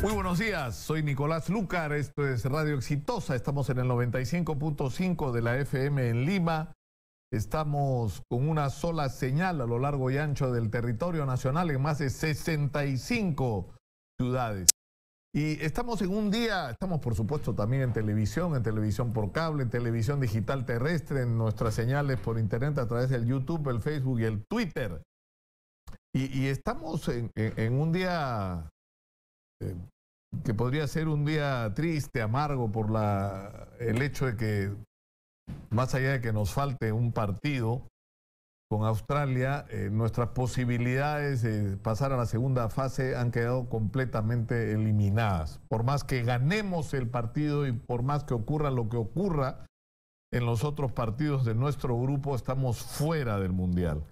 Muy buenos días, soy Nicolás Lucar, esto es Radio Exitosa, estamos en el 95.5 de la FM en Lima, estamos con una sola señal a lo largo y ancho del territorio nacional en más de 65 ciudades. Y estamos en un día, estamos por supuesto también en televisión por cable, en televisión digital terrestre, en nuestras señales por internet a través del YouTube, el Facebook y el Twitter. Y estamos en un día que podría ser un día triste, amargo por el hecho de que, más allá de que nos falte un partido con Australia, nuestras posibilidades de pasar a la segunda fase han quedado completamente eliminadas. Por más que ganemos el partido y por más que ocurra lo que ocurra en los otros partidos de nuestro grupo, estamos fuera del Mundial.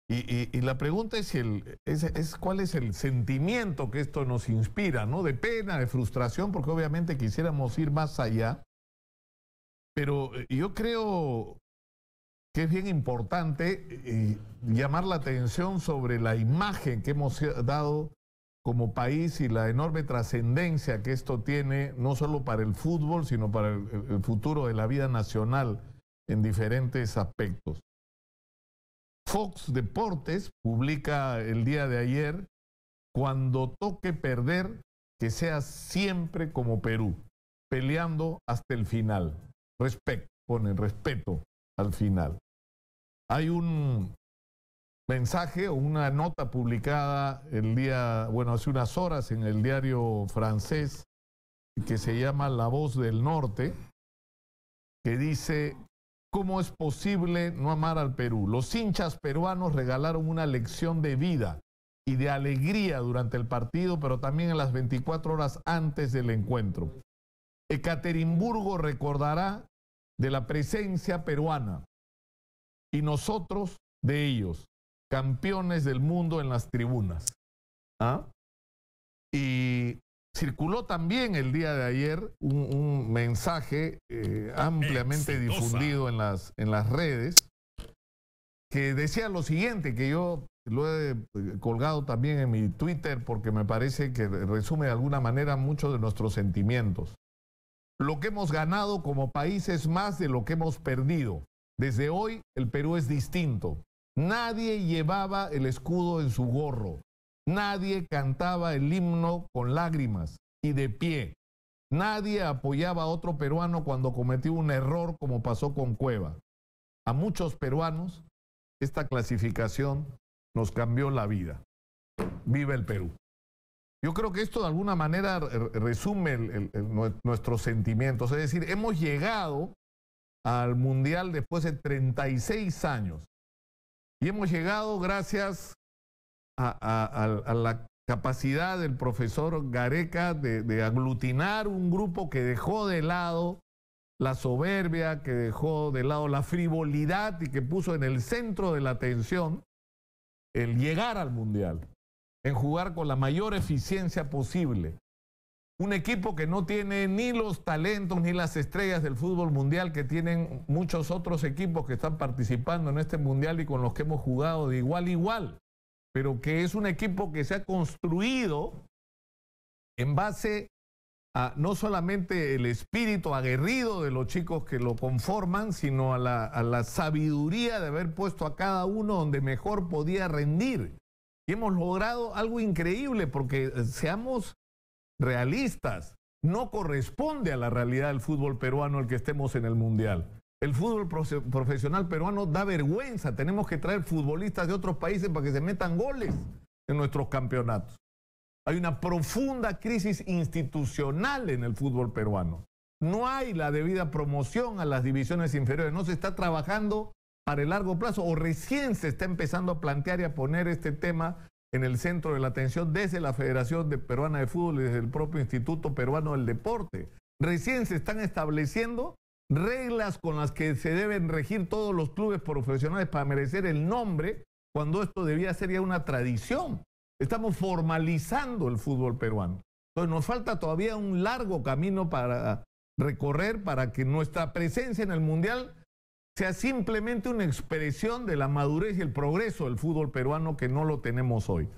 Y la pregunta es cuál es el sentimiento que esto nos inspira, ¿no? De pena, de frustración, porque obviamente quisiéramos ir más allá. Pero yo creo que es bien importante llamar la atención sobre la imagen que hemos dado como país y la enorme trascendencia que esto tiene, no solo para el fútbol, sino para el futuro de la vida nacional en diferentes aspectos. Fox Deportes publica el día de ayer: cuando toque perder, que sea siempre como Perú, peleando hasta el final. Ponen respeto al final. Hay un mensaje o una nota publicada hace unas horas en el diario francés que se llama La Voz del Norte, que dice: ¿cómo es posible no amar al Perú? Los hinchas peruanos regalaron una lección de vida y de alegría durante el partido, pero también en las 24 horas antes del encuentro. Ekaterimburgo recordará de la presencia peruana y nosotros de ellos, campeones del mundo en las tribunas. Y circuló también el día de ayer un mensaje ampliamente difundido en las redes, que decía lo siguiente, que yo lo he colgado también en mi Twitter porque me parece que resume de alguna manera muchos de nuestros sentimientos. Lo que hemos ganado como país es más de lo que hemos perdido. Desde hoy el Perú es distinto. Nadie llevaba el escudo en su gorro. Nadie cantaba el himno con lágrimas y de pie. Nadie apoyaba a otro peruano cuando cometió un error como pasó con Cueva. A muchos peruanos esta clasificación nos cambió la vida. ¡Viva el Perú! Yo creo que esto de alguna manera resume nuestros sentimientos. Es decir, hemos llegado al Mundial después de 36 años. Y hemos llegado gracias a la capacidad del profesor Gareca de aglutinar un grupo que dejó de lado la soberbia, que dejó de lado la frivolidad y que puso en el centro de la atención el llegar al Mundial, en jugar con la mayor eficiencia posible. Un equipo que no tiene ni los talentos ni las estrellas del fútbol mundial que tienen muchos otros equipos que están participando en este Mundial y con los que hemos jugado de igual a igual, pero que es un equipo que se ha construido en base a no solamente el espíritu aguerrido de los chicos que lo conforman, sino a la sabiduría de haber puesto a cada uno donde mejor podía rendir. Y hemos logrado algo increíble, porque seamos realistas, no corresponde a la realidad del fútbol peruano el que estemos en el Mundial. El fútbol profesional peruano da vergüenza. Tenemos que traer futbolistas de otros países para que se metan goles en nuestros campeonatos. Hay una profunda crisis institucional en el fútbol peruano. No hay la debida promoción a las divisiones inferiores. No se está trabajando para el largo plazo, o recién se está empezando a plantear y a poner este tema en el centro de la atención desde la Federación Peruana de Fútbol y desde el propio Instituto Peruano del Deporte. Recién se están estableciendo reglas con las que se deben regir todos los clubes profesionales para merecer el nombre, cuando esto debía ser ya una tradición. Estamos formalizando el fútbol peruano. Entonces nos falta todavía un largo camino para recorrer para que nuestra presencia en el Mundial sea simplemente una expresión de la madurez y el progreso del fútbol peruano, que no lo tenemos hoy.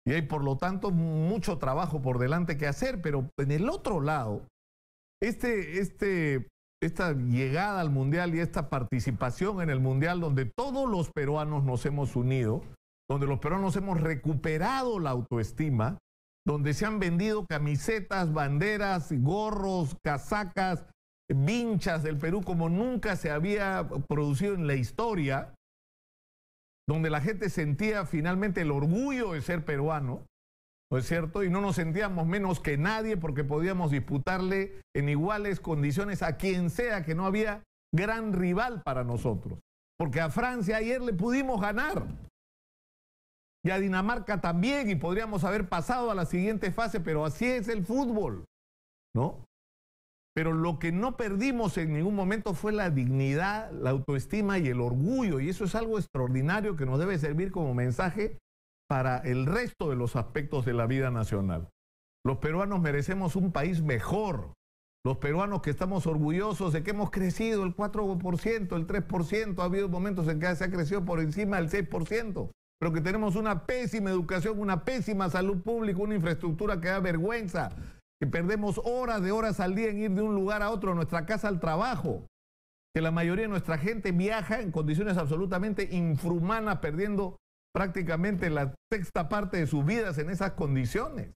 Y hay, por lo tanto, mucho trabajo por delante que hacer, pero en el otro lado, esta llegada al Mundial y esta participación en el Mundial, donde todos los peruanos nos hemos unido, donde los peruanos hemos recuperado la autoestima, donde se han vendido camisetas, banderas, gorros, casacas, vinchas del Perú como nunca se había producido en la historia, donde la gente sentía finalmente el orgullo de ser peruano, ¿no es cierto? Y no nos sentíamos menos que nadie porque podíamos disputarle en iguales condiciones a quien sea, que no había gran rival para nosotros. Porque a Francia ayer le pudimos ganar. Y a Dinamarca también, y podríamos haber pasado a la siguiente fase, pero así es el fútbol, ¿no? Pero lo que no perdimos en ningún momento fue la dignidad, la autoestima y el orgullo, y eso es algo extraordinario que nos debe servir como mensaje para el resto de los aspectos de la vida nacional. Los peruanos merecemos un país mejor. Los peruanos que estamos orgullosos de que hemos crecido el 4%, el 3%, ha habido momentos en que se ha crecido por encima del 6%, pero que tenemos una pésima educación, una pésima salud pública, una infraestructura que da vergüenza, que perdemos horas de horas al día en ir de un lugar a otro, de nuestra casa al trabajo, que la mayoría de nuestra gente viaja en condiciones absolutamente infrahumanas, perdiendo prácticamente la sexta parte de sus vidas en esas condiciones.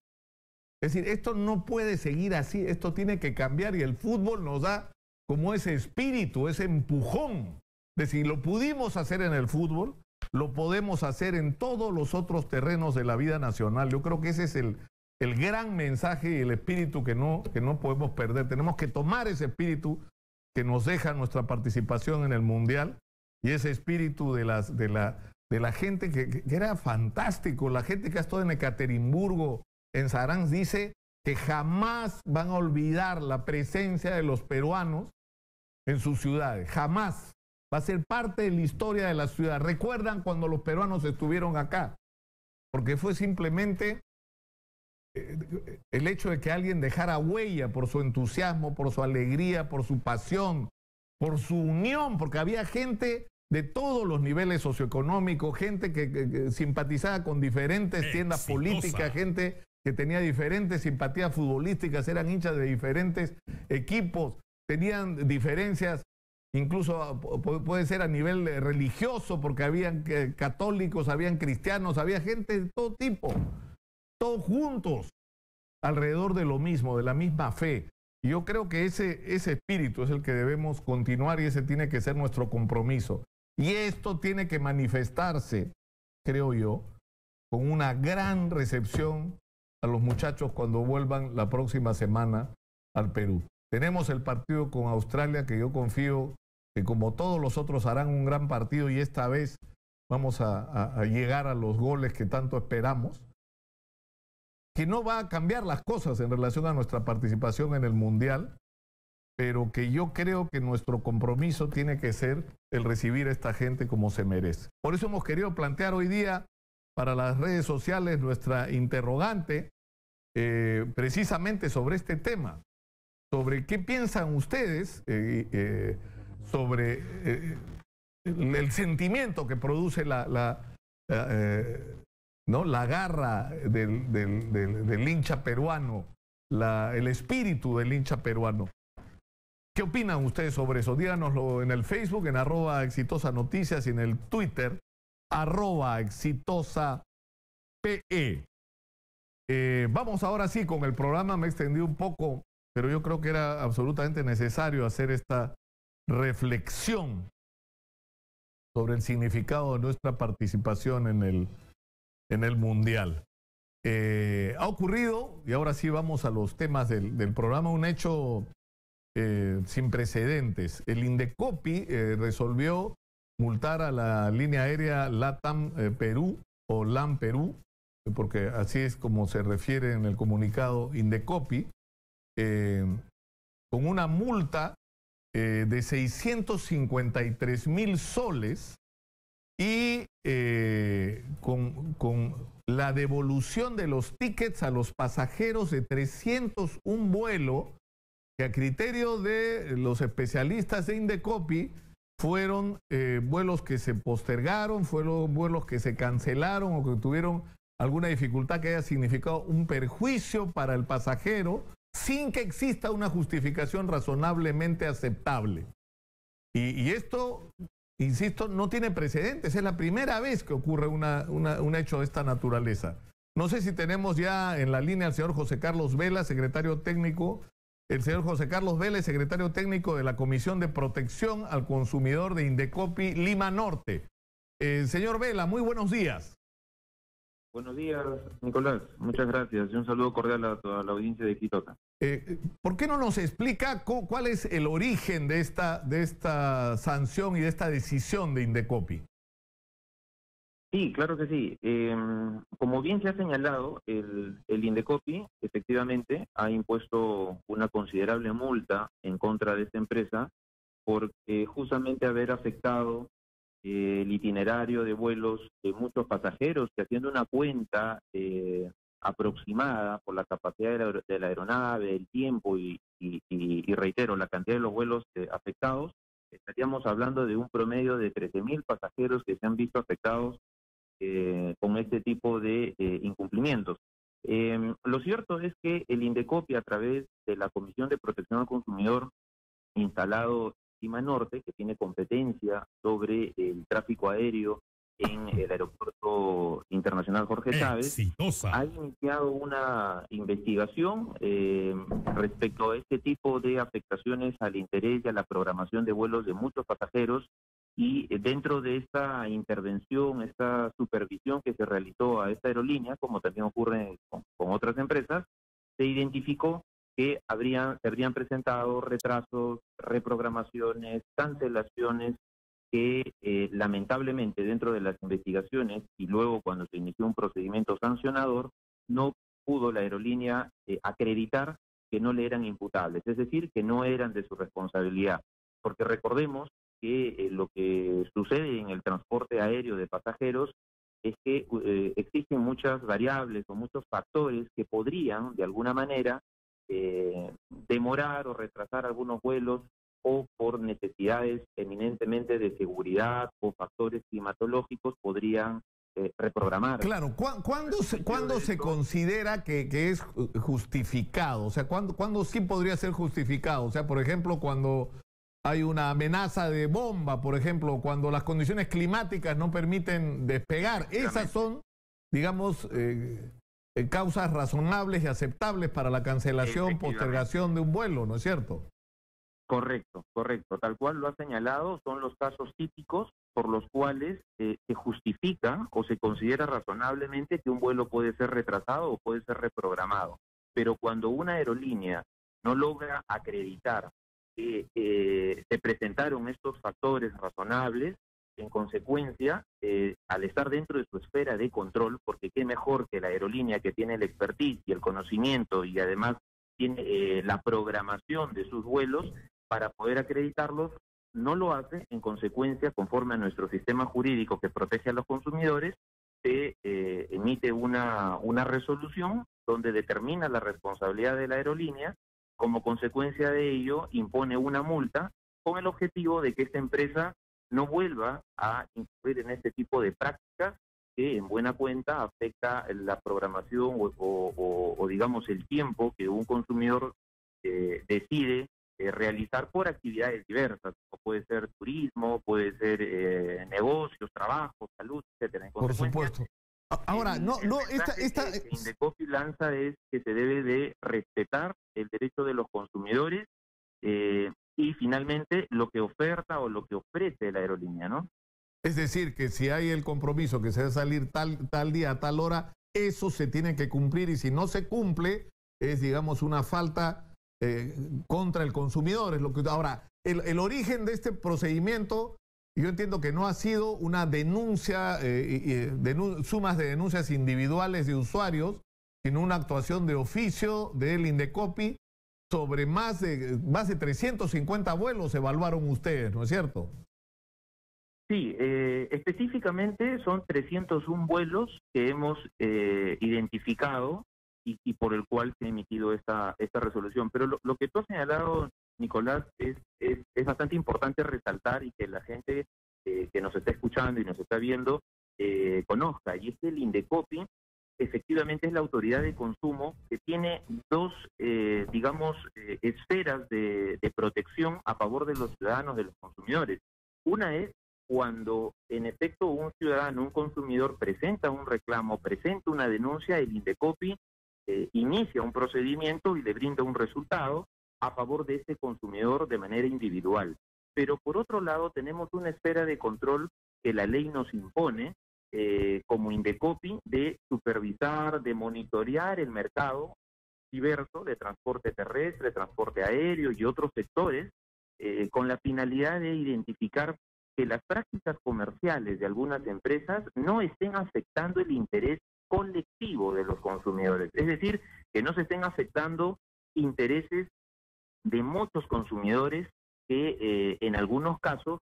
Es decir, esto no puede seguir así, esto tiene que cambiar, y el fútbol nos da como ese espíritu, ese empujón de si lo pudimos hacer en el fútbol, lo podemos hacer en todos los otros terrenos de la vida nacional. Yo creo que ese es el gran mensaje y el espíritu que no podemos perder. Tenemos que tomar ese espíritu que nos deja nuestra participación en el Mundial, y ese espíritu de la gente que era fantástico. La gente que ha estado en Ekaterimburgo, en Saransk, dice que jamás van a olvidar la presencia de los peruanos en sus ciudades. Jamás. Va a ser parte de la historia de la ciudad. ¿Recuerdan cuando los peruanos estuvieron acá? Porque fue simplemente el hecho de que alguien dejara huella por su entusiasmo, por su alegría, por su pasión, por su unión, porque había gente de todos los niveles socioeconómicos, gente que simpatizaba con diferentes tiendas políticas, gente que tenía diferentes simpatías futbolísticas, eran hinchas de diferentes equipos, tenían diferencias, incluso puede ser a nivel religioso, porque habían católicos, habían cristianos, había gente de todo tipo, todos juntos alrededor de lo mismo, de la misma fe. Y yo creo que ese espíritu es el que debemos continuar, y ese tiene que ser nuestro compromiso. Y esto tiene que manifestarse, creo yo, con una gran recepción a los muchachos cuando vuelvan la próxima semana al Perú. Tenemos el partido con Australia, que yo confío que, como todos los otros, harán un gran partido, y esta vez vamos a llegar a los goles que tanto esperamos, que no va a cambiar las cosas en relación a nuestra participación en el Mundial, pero que yo creo que nuestro compromiso tiene que ser el recibir a esta gente como se merece. Por eso hemos querido plantear hoy día para las redes sociales nuestra interrogante, precisamente sobre este tema, sobre qué piensan ustedes sobre el sentimiento que produce la garra del hincha peruano, el espíritu del hincha peruano. ¿Qué opinan ustedes sobre eso? Díganoslo en el Facebook, en @exitosanoticias, y en el Twitter, @exitosape. Vamos ahora sí con el programa. Me extendí un poco, pero yo creo que era absolutamente necesario hacer esta reflexión sobre el significado de nuestra participación en el Mundial. Ha ocurrido, y ahora sí vamos a los temas del programa, un hecho sin precedentes. El Indecopi resolvió multar a la línea aérea LATAM Perú, o LAM Perú, porque así es como se refiere en el comunicado Indecopi, con una multa de 653,000 soles, y con la devolución de los tickets a los pasajeros de 301 vuelo, que a criterio de los especialistas de Indecopi fueron vuelos que se postergaron, fueron vuelos que se cancelaron o que tuvieron alguna dificultad que haya significado un perjuicio para el pasajero sin que exista una justificación razonablemente aceptable. Y esto, insisto, no tiene precedentes. Es la primera vez que ocurre un hecho de esta naturaleza. No sé si tenemos ya en la línea al señor José Carlos Vela, secretario técnico. El señor José Carlos Vela es secretario técnico de la Comisión de Protección al Consumidor de Indecopi Lima Norte. Señor Vela, muy buenos días. Buenos días, Nicolás. Muchas gracias y un saludo cordial a toda la audiencia de Quitoca. ¿Por qué no nos explica cuál es el origen de esta sanción y de esta decisión de Indecopi? Sí, claro que sí. Como bien se ha señalado, el Indecopi efectivamente ha impuesto una considerable multa en contra de esta empresa por justamente haber afectado el itinerario de vuelos de muchos pasajeros, que haciendo una cuenta aproximada por la capacidad de la aeronave, el tiempo y reitero, la cantidad de los vuelos afectados, estaríamos hablando de un promedio de 13.000 pasajeros que se han visto afectados con este tipo de incumplimientos. Lo cierto es que el Indecopi, a través de la Comisión de Protección al Consumidor instalado en Lima Norte, que tiene competencia sobre el tráfico aéreo en el Aeropuerto Internacional Jorge Chávez, ha iniciado una investigación respecto a este tipo de afectaciones al interés y a la programación de vuelos de muchos pasajeros. Y dentro de esta intervención, esta supervisión que se realizó a esta aerolínea, como también ocurre con otras empresas, se identificó que se habrían presentado retrasos, reprogramaciones, cancelaciones que lamentablemente dentro de las investigaciones y luego cuando se inició un procedimiento sancionador, no pudo la aerolínea acreditar que no le eran imputables, es decir, que no eran de su responsabilidad. Porque recordemos que lo que sucede en el transporte aéreo de pasajeros es que existen muchas variables o muchos factores que podrían, de alguna manera, demorar o retrasar algunos vuelos o por necesidades eminentemente de seguridad o factores climatológicos podrían reprogramar. Claro, ¿cuándo se considera que es justificado? O sea, ¿cuándo sí podría ser justificado? O sea, por ejemplo, cuando hay una amenaza de bomba, por ejemplo, cuando las condiciones climáticas no permiten despegar. Esas son, digamos, causas razonables y aceptables para la cancelación, postergación de un vuelo, ¿no es cierto? Correcto, correcto. Tal cual lo ha señalado, son los casos típicos por los cuales se justifica o se considera razonablemente que un vuelo puede ser retrasado o puede ser reprogramado. Pero cuando una aerolínea no logra acreditar que se presentaron estos factores razonables, en consecuencia, al estar dentro de su esfera de control, porque qué mejor que la aerolínea que tiene el expertise y el conocimiento y además tiene la programación de sus vuelos para poder acreditarlos, no lo hace. En consecuencia, conforme a nuestro sistema jurídico que protege a los consumidores, se emite una resolución donde determina la responsabilidad de la aerolínea. Como consecuencia de ello, impone una multa con el objetivo de que esta empresa no vuelva a incurrir en este tipo de prácticas que en buena cuenta afecta la programación o digamos el tiempo que un consumidor decide realizar por actividades diversas, o puede ser turismo, puede ser negocios, trabajo, salud, etcétera. Por supuesto. Ahora, esta Indecopi lanza es que se debe de respetar el derecho de los consumidores y finalmente lo que oferta o lo que ofrece la aerolínea, ¿no? Es decir, que si hay el compromiso que se debe salir tal día, a tal hora, eso se tiene que cumplir y si no se cumple es, digamos, una falta contra el consumidor. Es lo que ahora, el origen de este procedimiento, yo entiendo que no ha sido una denuncia, sumas de denuncias individuales de usuarios, sino una actuación de oficio del Indecopi sobre más de 350 vuelos evaluaron ustedes, ¿no es cierto? Sí, específicamente son 301 vuelos que hemos identificado y por el cual se ha emitido esta resolución. Pero lo que tú has señalado, Nicolás, es bastante importante resaltar y que la gente que nos está escuchando y nos está viendo conozca. Y es que el Indecopi efectivamente es la autoridad de consumo que tiene dos, esferas de protección a favor de los ciudadanos, de los consumidores. Una es cuando en efecto un ciudadano, un consumidor presenta un reclamo, presenta una denuncia, el Indecopi inicia un procedimiento y le brinda un resultado a favor de ese consumidor de manera individual. Pero por otro lado tenemos una esfera de control que la ley nos impone como Indecopi de supervisar, de monitorear el mercado diverso de transporte terrestre, transporte aéreo y otros sectores con la finalidad de identificar que las prácticas comerciales de algunas empresas no estén afectando el interés colectivo de los consumidores. Es decir, que no se estén afectando intereses de muchos consumidores que en algunos casos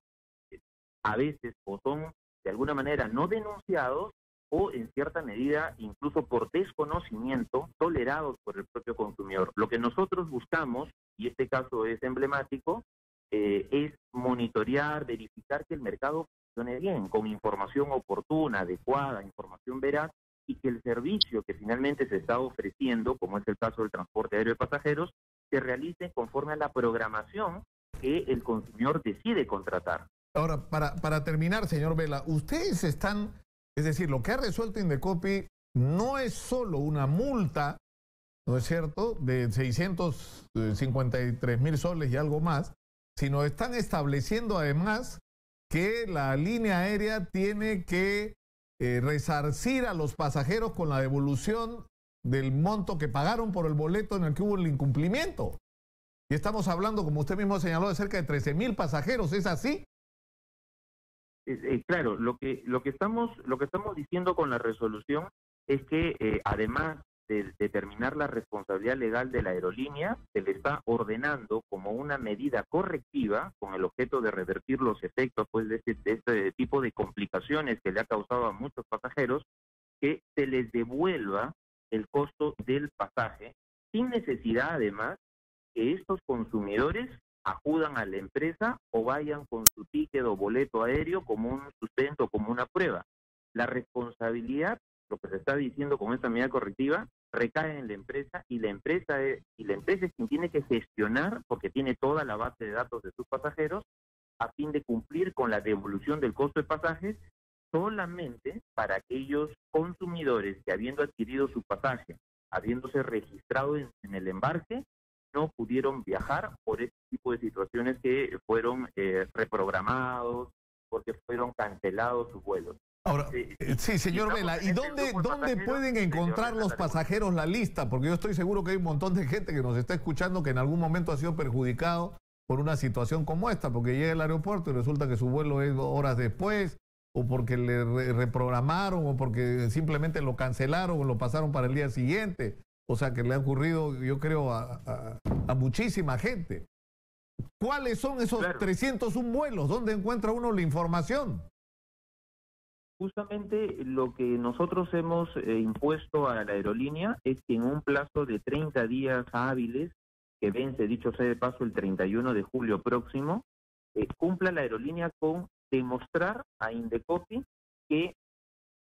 a veces o son de alguna manera no denunciados o en cierta medida incluso por desconocimiento tolerados por el propio consumidor. Lo que nosotros buscamos, y este caso es emblemático, es monitorear, verificar que el mercado funcione bien, con información oportuna, adecuada, información veraz, y que el servicio que finalmente se está ofreciendo, como es el caso del transporte aéreo de pasajeros, se realice conforme a la programación que el consumidor decide contratar. Ahora, para terminar, señor Vela, ustedes están, es decir, lo que ha resuelto Indecopi no es solo una multa, ¿no es cierto?, de 653.000 soles y algo más, sino están estableciendo además que la línea aérea tiene que resarcir a los pasajeros con la devolución del monto que pagaron por el boleto en el que hubo el incumplimiento. Y estamos hablando, como usted mismo señaló, de cerca de 13.000 pasajeros, ¿es así? Claro, lo que estamos diciendo con la resolución es que además de determinar la responsabilidad legal de la aerolínea, se le está ordenando como una medida correctiva con el objeto de revertir los efectos pues de este tipo de complicaciones que le ha causado a muchos pasajeros, que se les devuelva el costo del pasaje sin necesidad además que estos consumidores acudan a la empresa o vayan con su ticket o boleto aéreo como un sustento, como una prueba. La responsabilidad, lo que se está diciendo con esta medida correctiva, recae en la empresa y la empresa es quien tiene que gestionar, porque tiene toda la base de datos de sus pasajeros, a fin de cumplir con la devolución del costo de pasajes solamente para aquellos consumidores que habiendo adquirido su pasaje, habiéndose registrado en el embarque, no pudieron viajar por este tipo de situaciones que fueron reprogramados, porque fueron cancelados sus vuelos. Ahora, sí, señor Vela, ¿y dónde pueden encontrar los pasajeros la lista? Porque yo estoy seguro que hay un montón de gente que nos está escuchando que en algún momento ha sido perjudicado por una situación como esta, porque llega al aeropuerto y resulta que su vuelo es horas después, o porque le reprogramaron, o porque simplemente lo cancelaron o lo pasaron para el día siguiente. O sea, que le ha ocurrido, yo creo, a muchísima gente. ¿Cuáles son esos 301 vuelos? ¿Dónde encuentra uno la información? Justamente lo que nosotros hemos impuesto a la aerolínea es que en un plazo de 30 días hábiles, que vence, dicho sea de paso, el 31 de julio próximo, cumpla la aerolínea con demostrar a Indecopi que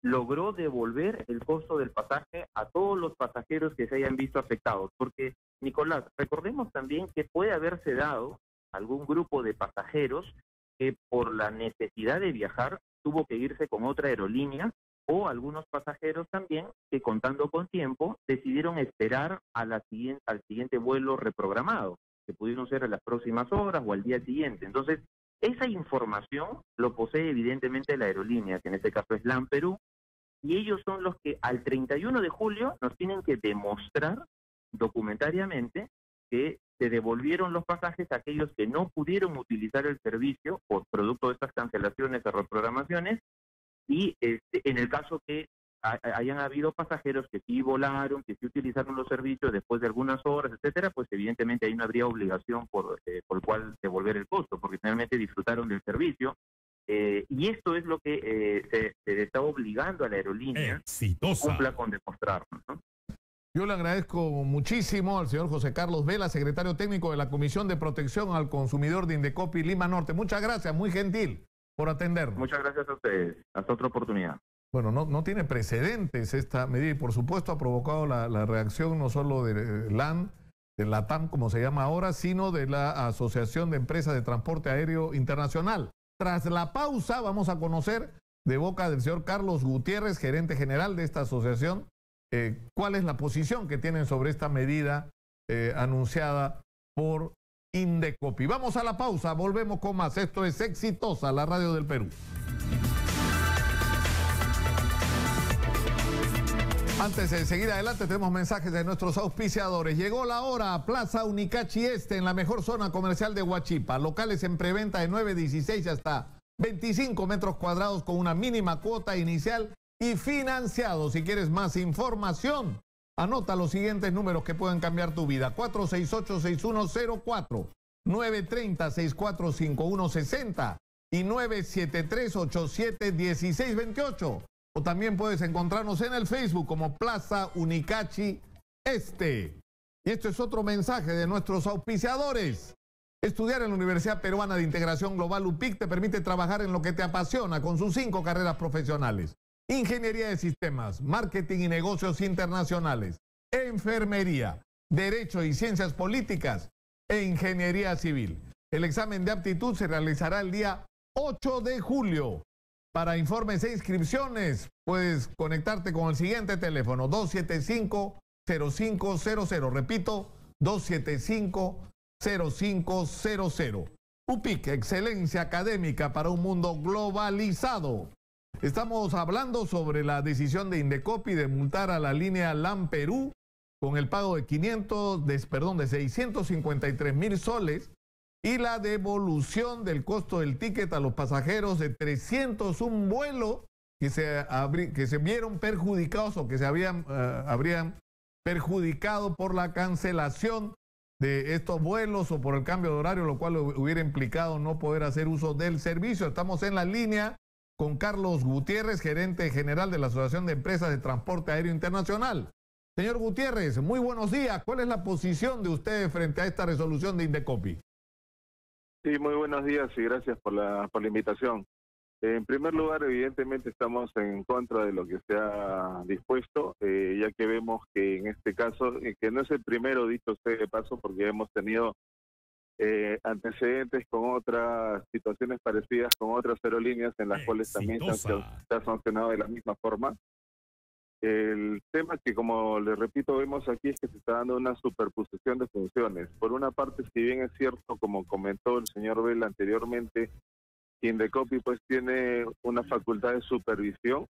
logró devolver el costo del pasaje a todos los pasajeros que se hayan visto afectados. Porque, Nicolás, recordemos también que puede haberse dado algún grupo de pasajeros que por la necesidad de viajar tuvo que irse con otra aerolínea, o algunos pasajeros también que contando con tiempo decidieron esperar al siguiente vuelo reprogramado, que pudieron ser en las próximas horas o al día siguiente. Entonces, esa información lo posee evidentemente la aerolínea, que en este caso es LAN Perú, y ellos son los que al 31 de julio nos tienen que demostrar documentariamente que se devolvieron los pasajes a aquellos que no pudieron utilizar el servicio por producto de estas cancelaciones o reprogramaciones, y en el caso que hayan habido pasajeros que sí volaron, que sí utilizaron los servicios después de algunas horas, etcétera, pues evidentemente ahí no habría obligación por el cual devolver el costo, porque finalmente disfrutaron del servicio. Y esto es lo que se está obligando a la aerolínea que cumpla con demostrarlo, ¿no? Yo le agradezco muchísimo al señor José Carlos Vela, secretario técnico de la Comisión de Protección al Consumidor de Indecopi Lima Norte. Muchas gracias, muy gentil por atendernos. Muchas gracias a ustedes. Hasta otra oportunidad. Bueno, no tiene precedentes esta medida y por supuesto ha provocado la reacción no solo de LAN, de la TAM como se llama ahora, sino de la Asociación de Empresas de Transporte Aéreo Internacional. Tras la pausa vamos a conocer de boca del señor Carlos Gutiérrez, gerente general de esta asociación, cuál es la posición que tienen sobre esta medida anunciada por Indecopi. Vamos a la pausa, volvemos con más. Esto es Exitosa, la radio del Perú. Antes de seguir adelante, tenemos mensajes de nuestros auspiciadores. Llegó la hora, Plaza Unicachi Este, en la mejor zona comercial de Huachipa. Locales en preventa de 9,16 hasta 25 metros cuadrados con una mínima cuota inicial y financiado. Si quieres más información, anota los siguientes números que pueden cambiar tu vida. 468-6104, 930-645160 y 973-871628. O también puedes encontrarnos en el Facebook como Plaza Unicachi Este. Y esto es otro mensaje de nuestros auspiciadores. Estudiar en la Universidad Peruana de Integración Global UPIC te permite trabajar en lo que te apasiona con sus 5 carreras profesionales. Ingeniería de Sistemas, Marketing y Negocios Internacionales, Enfermería, Derecho y Ciencias Políticas e Ingeniería Civil. El examen de aptitud se realizará el día 8 de julio. Para informes e inscripciones, puedes conectarte con el siguiente teléfono, 275-0500. Repito, 275-0500. UPIC, excelencia académica para un mundo globalizado. Estamos hablando sobre la decisión de Indecopi de multar a la línea LAN Perú con el pago de 653,000 soles y la devolución del costo del ticket a los pasajeros de 301 vuelos que se vieron perjudicados o que se habrían perjudicado por la cancelación de estos vuelos o por el cambio de horario, lo cual hubiera implicado no poder hacer uso del servicio. Estamos en la línea con Carlos Gutiérrez, gerente general de la Asociación de Empresas de Transporte Aéreo Internacional. Señor Gutiérrez, muy buenos días. ¿Cuál es la posición de ustedes frente a esta resolución de Indecopi? Sí, muy buenos días y gracias por la invitación. En primer lugar, evidentemente estamos en contra de lo que se ha dispuesto, ya que vemos que en este caso, que no es el primero, dicho sea de paso, porque hemos tenido antecedentes con otras situaciones parecidas, con otras aerolíneas en las cuales también se ha sancionado de la misma forma. El tema que, como le repito, vemos aquí es que se está dando una superposición de funciones. Por una parte, si bien es cierto, como comentó el señor Vela anteriormente, Indecopi pues tiene una facultad de supervisión.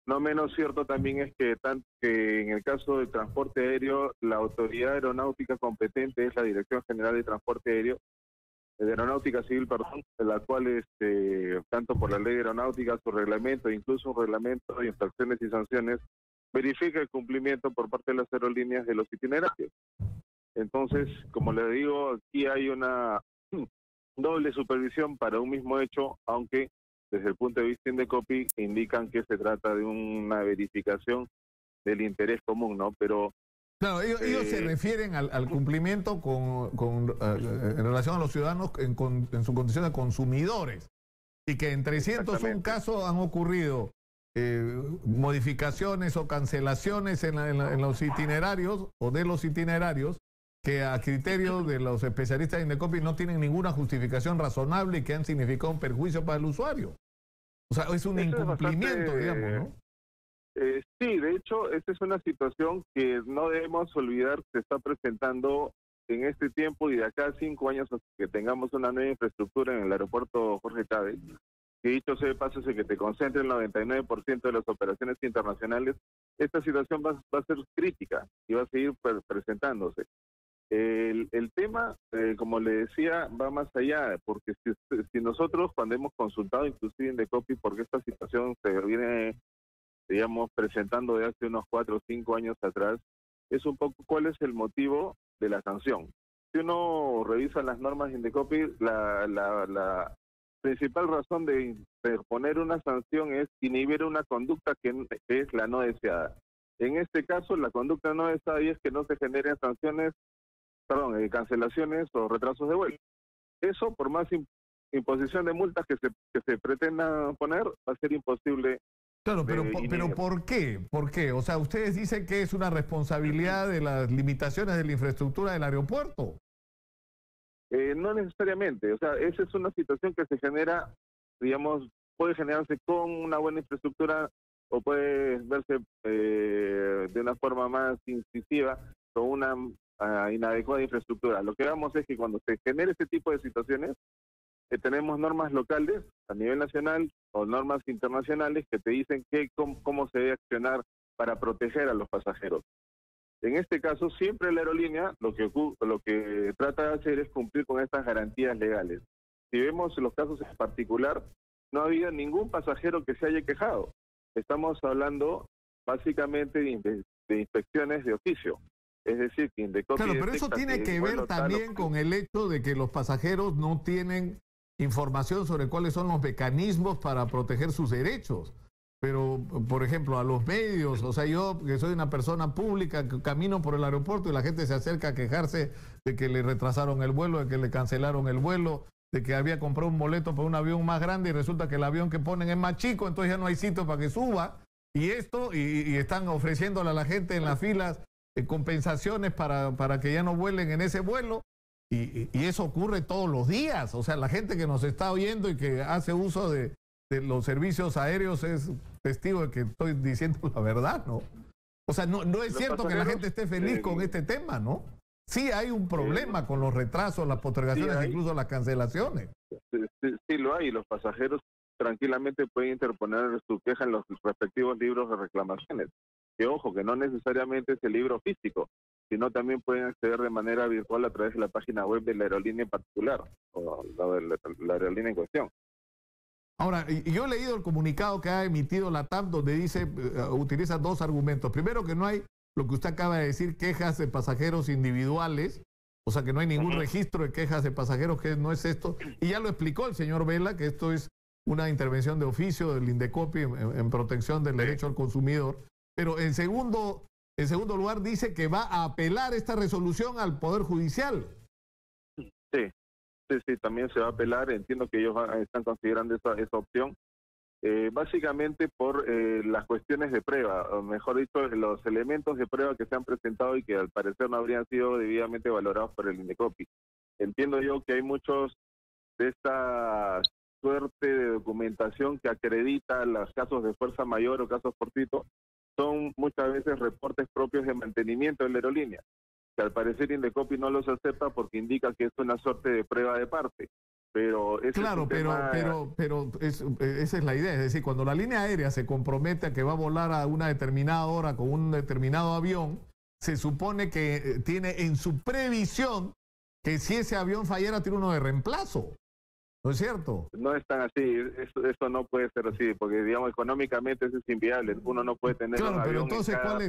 No menos cierto también es que, que en el caso del transporte aéreo, la autoridad aeronáutica competente es la Dirección General de Transporte Aéreo, de Aeronáutica Civil, perdón, de la cual, tanto por la ley de aeronáutica, su reglamento, incluso un reglamento de infracciones y sanciones, verifica el cumplimiento por parte de las aerolíneas de los itinerarios. Entonces, como le digo, aquí hay una doble supervisión para un mismo hecho, aunque desde el punto de vista Indecopi indican que se trata de una verificación del interés común, ¿no? Pero claro, ellos se refieren al cumplimiento en relación a los ciudadanos en su condición de consumidores y que en 301 casos han ocurrido modificaciones o cancelaciones en los itinerarios o de los itinerarios que a criterio de los especialistas de Indecopi no tienen ninguna justificación razonable y que han significado un perjuicio para el usuario. O sea, es un incumplimiento, digamos, ¿no? Sí, de hecho, esta es una situación que no debemos olvidar, se está presentando en este tiempo y de acá a 5 años hasta que tengamos una nueva infraestructura en el aeropuerto Jorge Chávez, que dicho sea de paso, es que te concentre el 99% de las operaciones internacionales. Esta situación va a ser crítica y va a seguir presentándse. El tema, como le decía, va más allá, porque si nosotros, cuando hemos consultado inclusive Indecopi, porque esta situación se viene, digamos, presentando de hace unos 4 o 5 años atrás, es un poco cuál es el motivo de la sanción. Si uno revisa las normas de Indecopi, la principal razón de poner una sanción es inhibir una conducta que es la no deseada. En este caso, la conducta no está ahí, es que no se generen cancelaciones o retrasos de vuelo. Eso, por más imposición de multas que se pretenda poner, va a ser imposible. Claro, pero ¿por qué? ¿Por qué? O sea, ustedes dicen que es una responsabilidad de las limitaciones de la infraestructura del aeropuerto. No necesariamente, o sea, esa es una situación que se genera, digamos, puede generarse con una buena infraestructura o puede verse de una forma más incisiva con una inadecuada infraestructura. Lo que vemos es que cuando se genera este tipo de situaciones, tenemos normas locales a nivel nacional o normas internacionales que te dicen cómo se debe accionar para proteger a los pasajeros. En este caso, siempre la aerolínea lo que trata de hacer es cumplir con estas garantías legales. Si vemos los casos en particular, no ha habido ningún pasajero que se haya quejado. Estamos hablando básicamente de inspecciones de oficio. Es decir, que Indecopi... Claro, pero eso tiene que ver también con el hecho de que los pasajeros no tienen información sobre cuáles son los mecanismos para proteger sus derechos. Pero, por ejemplo, a los medios, o sea, yo que soy una persona pública, que camino por el aeropuerto y la gente se acerca a quejarse de que le retrasaron el vuelo, de que le cancelaron el vuelo, de que había comprado un boleto para un avión más grande y resulta que el avión que ponen es más chico, entonces ya no hay sitio para que suba. Y están ofreciéndole a la gente en las filas compensaciones para que ya no vuelen en ese vuelo. Y eso ocurre todos los días. O sea, la gente que nos está oyendo y que hace uso de los servicios aéreos es testigo de que estoy diciendo la verdad, ¿no? O sea, no es cierto que la gente esté feliz con este tema, ¿no? Sí hay un problema con los retrasos, las postergaciones, incluso las cancelaciones. Sí lo hay, los pasajeros tranquilamente pueden interponer su queja en los respectivos libros de reclamaciones. Que ojo, que no necesariamente es el libro físico, sino también pueden acceder de manera virtual a través de la página web de la aerolínea en particular, o la aerolínea en cuestión. Ahora, yo he leído el comunicado que ha emitido la TAM donde dice, utiliza dos argumentos. Primero, que no hay, lo que usted acaba de decir, quejas de pasajeros individuales, o sea que no hay ningún registro de quejas de pasajeros, que no es esto. Y ya lo explicó el señor Vela, que esto es una intervención de oficio del Indecopi en protección del derecho al consumidor. Pero en segundo lugar dice que va a apelar esta resolución al Poder Judicial. Sí, también se va a apelar. Entiendo que ellos están considerando esa opción, básicamente por las cuestiones de prueba, o mejor dicho, los elementos de prueba que se han presentado y que al parecer no habrían sido debidamente valorados por el Indecopi. Entiendo yo que hay muchos de esta suerte de documentación que acredita los casos de fuerza mayor o casos fortuitos, son muchas veces reportes propios de mantenimiento de la aerolínea, que al parecer Indecopi no los acepta porque indica que es una suerte de prueba de parte. Pero claro, pero esa es la idea. Es decir, cuando la línea aérea se compromete a que va a volar a una determinada hora con un determinado avión, se supone que tiene en su previsión que si ese avión fallara tiene uno de reemplazo. ¿No es cierto? No es tan así, eso no puede ser así, porque digamos económicamente eso es inviable, uno no puede tener un avión. Claro, pero entonces ¿cuál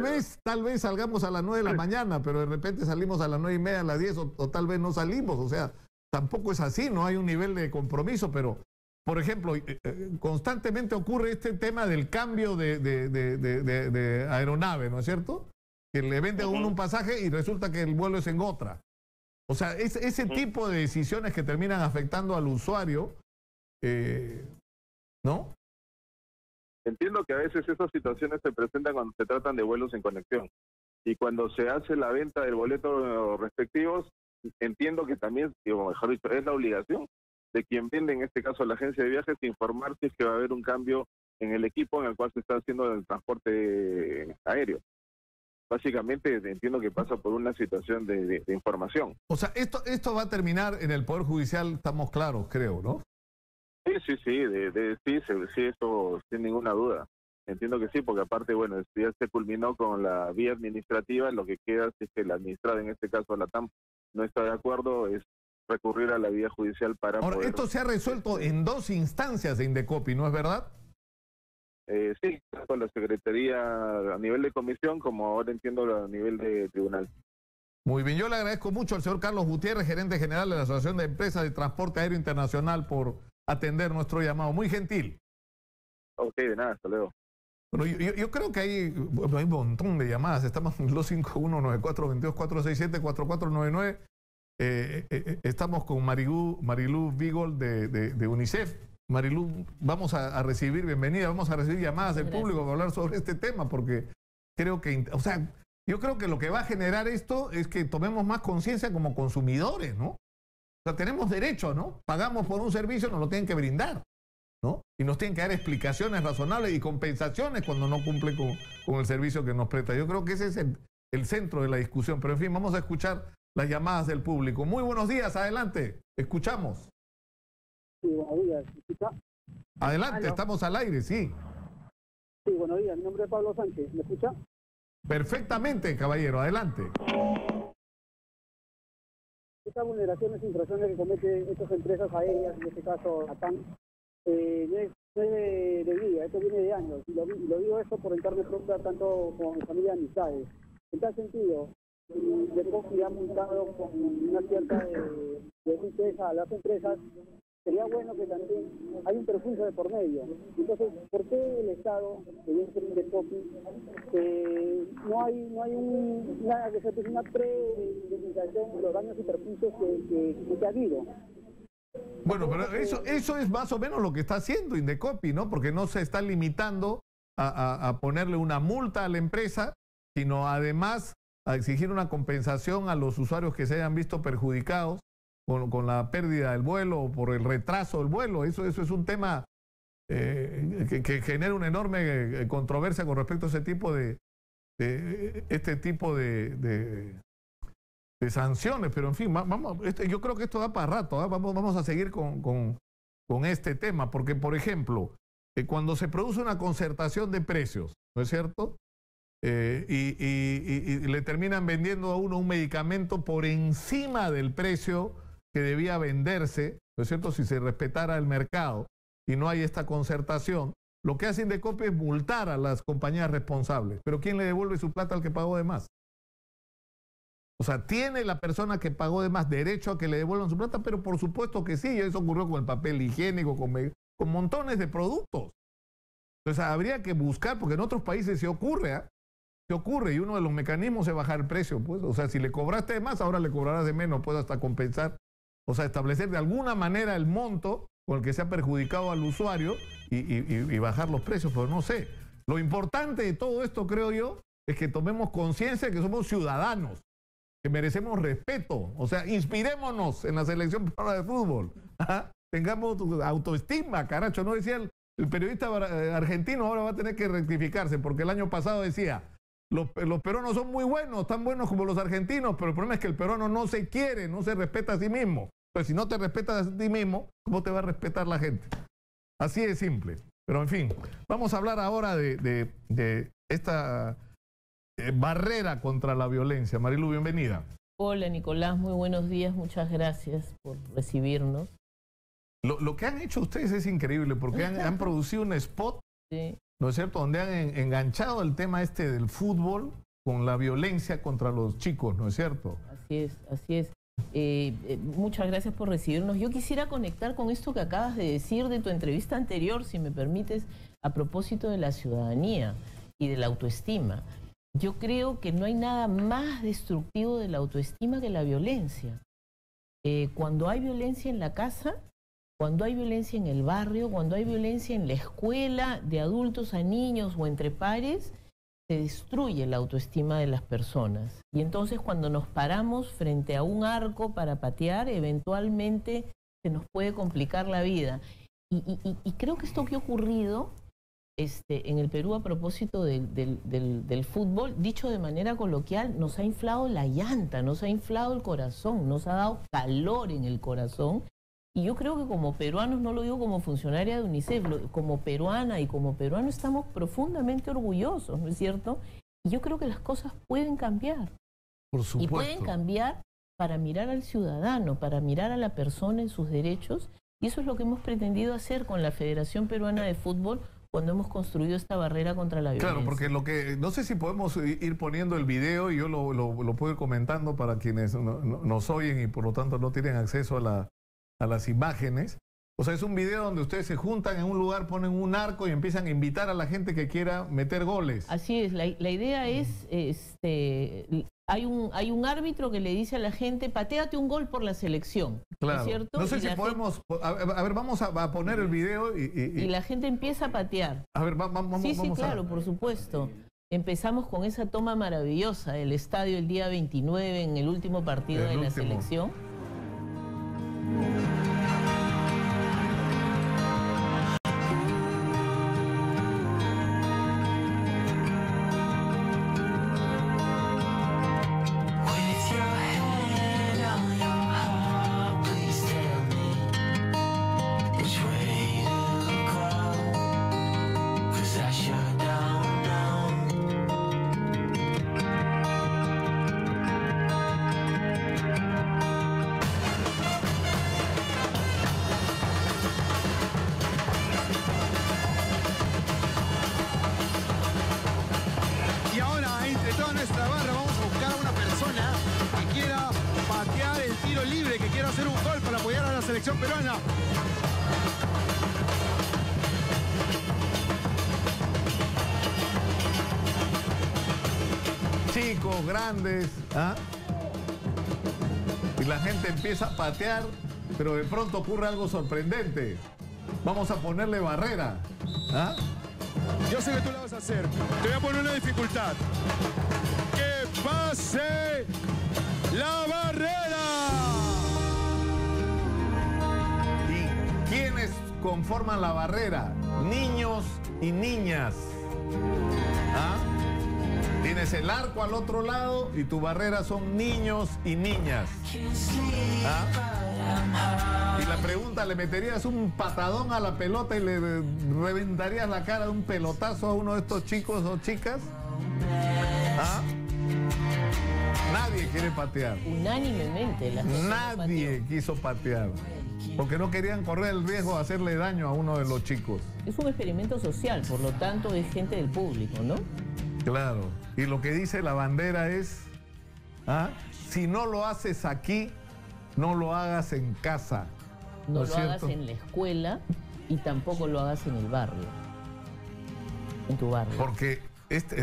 es? Tal vez salgamos a las 9 de la mañana, pero de repente salimos a las 9:30, a las 10, o tal vez no salimos, o sea, tampoco es así, no hay un nivel de compromiso, pero, por ejemplo, constantemente ocurre este tema del cambio de aeronave, ¿no es cierto? Que le vende a uno un pasaje y resulta que el vuelo es en otra. O sea, ese tipo de decisiones que terminan afectando al usuario, ¿no? Entiendo que a veces esas situaciones se presentan cuando se tratan de vuelos en conexión. Y cuando se hace la venta del boleto respectivos, entiendo que también, o mejor dicho, es la obligación de quien vende, en este caso la agencia de viajes, informar si es que va a haber un cambio en el equipo en el cual se está haciendo el transporte aéreo. Básicamente entiendo que pasa por una situación de información. O sea, esto va a terminar en el Poder Judicial, estamos claros, creo, ¿no? Sí, esto sin ninguna duda. Entiendo que sí, porque aparte, bueno, ya se culminó con la vía administrativa, lo que queda si es que la administrada, en este caso la TAM, no está de acuerdo, es recurrir a la vía judicial para Ahora, poder... esto se ha resuelto en 2 instancias de Indecopi, ¿no es verdad? Sí, con la Secretaría a nivel de comisión, como ahora entiendo a nivel de tribunal. Muy bien, yo le agradezco mucho al señor Carlos Gutiérrez, gerente general de la Asociación de Empresas de Transporte Aéreo Internacional, por atender nuestro llamado. Muy gentil. Ok, de nada, hasta luego. Bueno, yo creo que hay un montón de llamadas. Estamos en los 5194-22-467-4499. Estamos con Marilú Vigol de UNICEF. Marilú, vamos a recibir, bienvenida, vamos a recibir llamadas del público para hablar sobre este tema, porque creo que, o sea, yo creo que lo que va a generar esto es que tomemos más conciencia como consumidores, ¿no? O sea, tenemos derecho, ¿no? Pagamos por un servicio, nos lo tienen que brindar, ¿no? Y nos tienen que dar explicaciones razonables y compensaciones cuando no cumple con el servicio que nos presta. Yo creo que ese es el centro de la discusión. Pero en fin, vamos a escuchar las llamadas del público. Muy buenos días, adelante, escuchamos. Sí, buenos días. ¿Escucha? Adelante, ¿Aló? Estamos al aire, sí. Sí, buenos días. Mi nombre es Pablo Sánchez. ¿Me escucha? Perfectamente, caballero, adelante. Estas vulneraciones e infracciones que cometen estas empresas aéreas, en este caso ATAN, no es de día, esto viene de años. Y lo digo esto por entrarme propia tanto con mi familia y amistades. En tal sentido, Indecopi ha multado con una cierta de tristeza a las empresas. Sería bueno que también hay un perjuicio de por medio. Entonces, ¿por qué el Estado, que viene a ser Indecopi, no hay nada que se hace una pre-indemnización de los daños y perjuicios que ha habido? Bueno, pero eso es más o menos lo que está haciendo Indecopi, ¿no? Porque no se está limitando a ponerle una multa a la empresa, sino además a exigir una compensación a los usuarios que se hayan visto perjudicados con la pérdida del vuelo o por el retraso del vuelo. Eso es un tema que genera una enorme controversia con respecto a ese tipo de sanciones. Pero en fin, vamos, yo creo que esto da para rato, ¿eh? Vamos a seguir con este tema, porque por ejemplo, cuando se produce una concertación de precios, ¿no es cierto? Y le terminan vendiendo a uno un medicamento por encima del precio que debía venderse, ¿no es cierto?, si se respetara el mercado y no hay esta concertación, lo que hace Indecopi es multar a las compañías responsables. Pero ¿quién le devuelve su plata al que pagó de más? O sea, ¿tiene la persona que pagó de más derecho a que le devuelvan su plata? Pero por supuesto que sí, eso ocurrió con el papel higiénico, con montones de productos. Entonces habría que buscar, porque en otros países se ocurre, se ocurre, y uno de los mecanismos es bajar el precio, pues. O sea, si le cobraste de más, ahora le cobrarás de menos, puedes hasta compensar. O sea, establecer de alguna manera el monto con el que se ha perjudicado al usuario y bajar los precios, pero no sé. Lo importante de todo esto, creo yo, es que tomemos conciencia de que somos ciudadanos, que merecemos respeto. O sea, inspirémonos en la selección peruana de fútbol. ¿Ah? Tengamos autoestima, caracho. No decía el periodista argentino, ahora va a tener que rectificarse, porque el año pasado decía, los peruanos son muy buenos, tan buenos como los argentinos, pero el problema es que el peruano no se quiere, no se respeta a sí mismo. Pues si no te respetas a ti mismo, ¿cómo te va a respetar la gente? Así de simple. Pero en fin, vamos a hablar ahora de esta barrera contra la violencia. Marilu, bienvenida. Hola Nicolás, muy buenos días, muchas gracias por recibirnos. Lo que han hecho ustedes es increíble, porque han producido un spot, sí, ¿no es cierto?, donde han enganchado el tema este del fútbol con la violencia contra los chicos, ¿no es cierto? Así es, así es. Muchas gracias por recibirnos. Yo quisiera conectar con esto que acabas de decir de tu entrevista anterior, si me permites, a propósito de la ciudadanía y de la autoestima. Yo creo que no hay nada más destructivo de la autoestima que la violencia. Cuando hay violencia en la casa, cuando hay violencia en el barrio, cuando hay violencia en la escuela, de adultos a niños o entre pares, se destruye la autoestima de las personas. Y entonces cuando nos paramos frente a un arco para patear, eventualmente se nos puede complicar la vida. Y creo que esto que ha ocurrido en el Perú a propósito del fútbol, dicho de manera coloquial, nos ha inflado la llanta, nos ha inflado el corazón, nos ha dado calor en el corazón. Y yo creo que como peruanos, no lo digo como funcionaria de UNICEF, como peruana y como peruano estamos profundamente orgullosos, ¿no es cierto? Y yo creo que las cosas pueden cambiar. Por supuesto. Y pueden cambiar para mirar al ciudadano, para mirar a la persona en sus derechos. Y eso es lo que hemos pretendido hacer con la Federación Peruana de Fútbol cuando hemos construido esta barrera contra la violencia. Claro, porque no sé si podemos ir poniendo el video y yo lo puedo ir comentando para quienes nos oyen y por lo tanto no tienen acceso a las imágenes. O sea, es un video donde ustedes se juntan en un lugar, ponen un arco y empiezan a invitar a la gente que quiera meter goles. Así es, la idea es, hay un árbitro que le dice a la gente, patéate un gol por la selección. Claro. ¿No es cierto? No sé si podemos, a ver, vamos a poner el video y la gente empieza a patear. A ver, vamos Sí, vamos claro, por supuesto. Empezamos con esa toma maravillosa del estadio el día 29 en el último partido de la selección. nuestra barra vamos a buscar a una persona que quiera patear el tiro libre, que quiera hacer un gol para apoyar a la selección peruana. Chicos, grandes, ¿ah? Y la gente empieza a patear, pero de pronto ocurre algo sorprendente. Vamos a ponerle barrera, ¿ah? Yo sé que tú la vas a hacer. Te voy a poner una dificultad. ¡Que pase la barrera! ¿Y quiénes conforman la barrera? Niños y niñas. ¿Ah? Tienes el arco al otro lado y tu barrera son niños y niñas. ¿Ah? Y la pregunta, ¿le meterías un patadón a la pelota y le reventarías la cara de un pelotazo a uno de estos chicos o chicas? ¿Ah? Nadie quiere patear. Unánimemente. Nadie quiso patear. Porque no querían correr el riesgo de hacerle daño a uno de los chicos. Es un experimento social, por lo tanto es gente del público, ¿no? Claro. Y lo que dice la bandera es, ¿ah? Si no lo haces aquí, no lo hagas en casa. No lo hagas en la escuela y tampoco lo hagas en el barrio. En tu barrio. Porque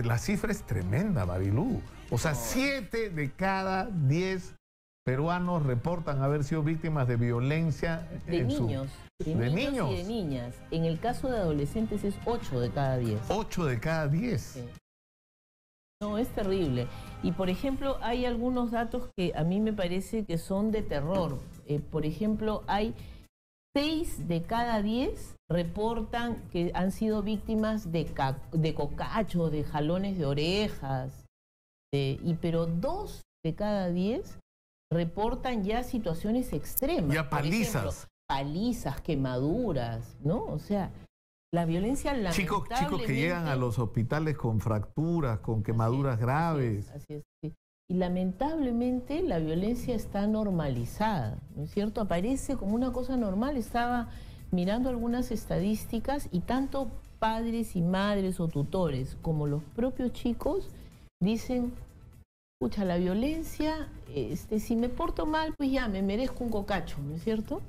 la cifra es tremenda, Marilú. O sea, 7 de cada 10 peruanos reportan haber sido víctimas de violencia. De niños. ¿De niños? Y de niñas. En el caso de adolescentes es 8 de cada 10. 8 de cada 10. Sí. No, es terrible. Y, por ejemplo, hay algunos datos que a mí me parece que son de terror. Por ejemplo, hay 6 de cada 10 reportan que han sido víctimas de cocacho, de jalones de orejas. Pero 2 de cada 10 reportan ya situaciones extremas. Ya palizas. Por ejemplo, palizas, quemaduras, ¿no? O sea, la violencia lamentablemente... Chicos que llegan a los hospitales con fracturas, con quemaduras graves. Así es, sí. Y lamentablemente la violencia está normalizada, ¿no es cierto? Aparece como una cosa normal. Estaba mirando algunas estadísticas y tanto padres y madres o tutores como los propios chicos dicen, escucha, la violencia, si me porto mal, pues ya me merezco un cocacho, ¿no es cierto?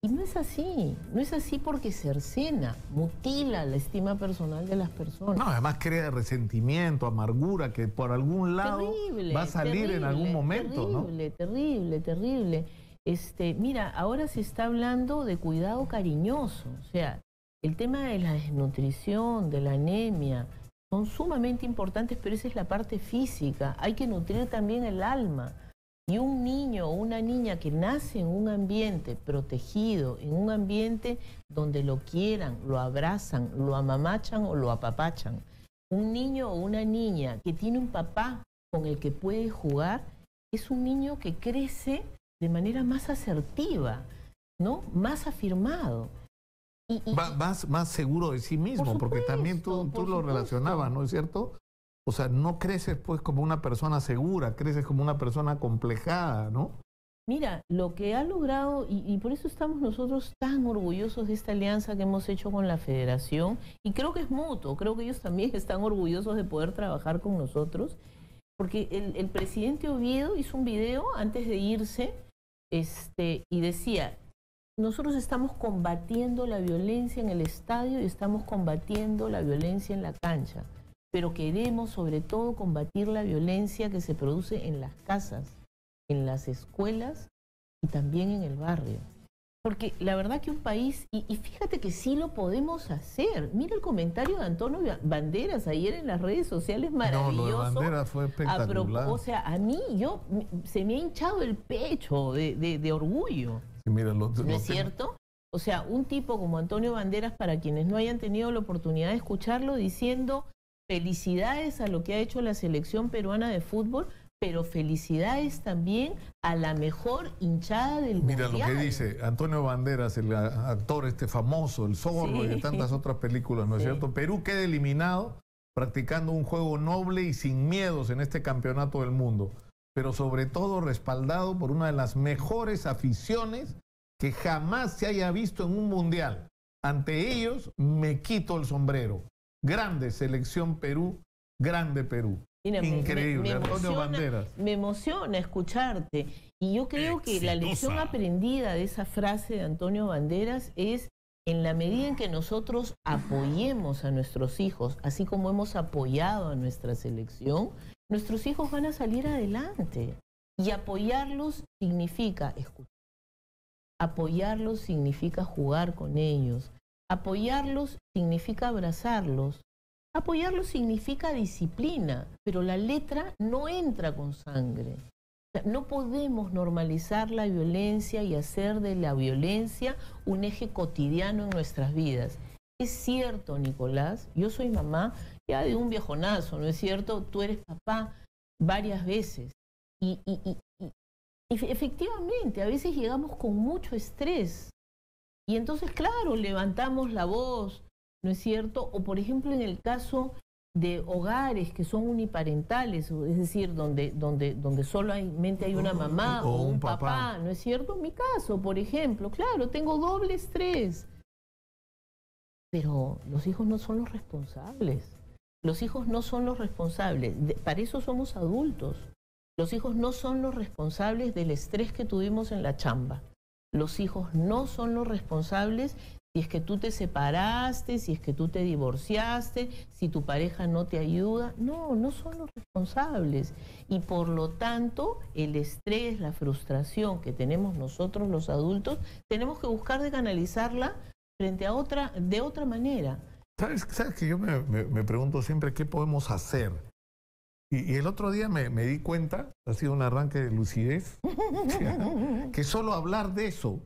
Y no es así, no es así porque cercena, mutila la estima personal de las personas. No, además crea resentimiento, amargura, que por algún lado va a salir en algún momento, ¿no? Terrible. Mira, ahora se está hablando de cuidado cariñoso, o sea, el tema de la desnutrición, de la anemia, son sumamente importantes, pero esa es la parte física. Hay que nutrir también el alma. Y un niño o una niña que nace en un ambiente protegido, en un ambiente donde lo quieran, lo abrazan, lo amamachan o lo apapachan. Un niño o una niña que tiene un papá con el que puede jugar, es un niño que crece de manera más asertiva, ¿no? Más afirmado. Más seguro de sí mismo, supuesto, porque también tú lo relacionabas, ¿no es cierto? O sea, no creces pues como una persona segura, creces como una persona acomplejada, ¿no? Mira, lo que ha logrado, y por eso estamos nosotros tan orgullosos de esta alianza que hemos hecho con la Federación, y creo que es mutuo, creo que ellos también están orgullosos de poder trabajar con nosotros, porque el presidente Oviedo hizo un video antes de irse, y decía, nosotros estamos combatiendo la violencia en el estadio y estamos combatiendo la violencia en la cancha, pero queremos sobre todo combatir la violencia que se produce en las casas, en las escuelas y también en el barrio. Porque la verdad que un país, y fíjate que sí lo podemos hacer. Mira el comentario de Antonio Banderas ayer en las redes sociales, maravilloso. No, lo de Banderas fue espectacular. O sea, a mí se me ha hinchado el pecho de orgullo. Sí, mira, ¿No es cierto? O sea, un tipo como Antonio Banderas, para quienes no hayan tenido la oportunidad de escucharlo, diciendo felicidades a lo que ha hecho la selección peruana de fútbol, pero felicidades también a la mejor hinchada del mundial. Mira lo que dice Antonio Banderas, el actor famoso, el Zorro, y de tantas otras películas, ¿no es cierto? Perú queda eliminado practicando un juego noble y sin miedos en este campeonato del mundo, pero sobre todo respaldado por una de las mejores aficiones que jamás se haya visto en un mundial. Ante ellos me quito el sombrero. Grande selección Perú, grande Perú. Mira, increíble, Antonio Banderas. Me emociona escucharte. Y yo creo que la lección aprendida de esa frase de Antonio Banderas es: en la medida en que nosotros apoyemos a nuestros hijos, así como hemos apoyado a nuestra selección, nuestros hijos van a salir adelante. Y apoyarlos significa escuchar. Apoyarlos significa jugar con ellos. Apoyarlos significa abrazarlos. Apoyarlo significa disciplina, pero la letra no entra con sangre. O sea, no podemos normalizar la violencia y hacer de la violencia un eje cotidiano en nuestras vidas. Es cierto, Nicolás, yo soy mamá ya de un viejonazo, ¿no es cierto? Tú eres papá varias veces. Y efectivamente, a veces llegamos con mucho estrés. Y entonces, claro, levantamos la voz, ¿no es cierto? O por ejemplo en el caso de hogares que son uniparentales, es decir, donde solamente hay una mamá o un papá, ¿no es cierto? En mi caso, por ejemplo, claro, tengo doble estrés. Pero los hijos no son los responsables. Los hijos no son los responsables. Para eso somos adultos. Los hijos no son los responsables del estrés que tuvimos en la chamba. Los hijos no son los responsables si es que tú te separaste, si es que tú te divorciaste, si tu pareja no te ayuda. No, no son los responsables. Y por lo tanto, el estrés, la frustración que tenemos nosotros los adultos, tenemos que buscar de canalizarla frente a de otra manera. ¿Sabes que yo me pregunto siempre qué podemos hacer? Y el otro día me di cuenta, ha sido un arranque de lucidez, que solo hablar de eso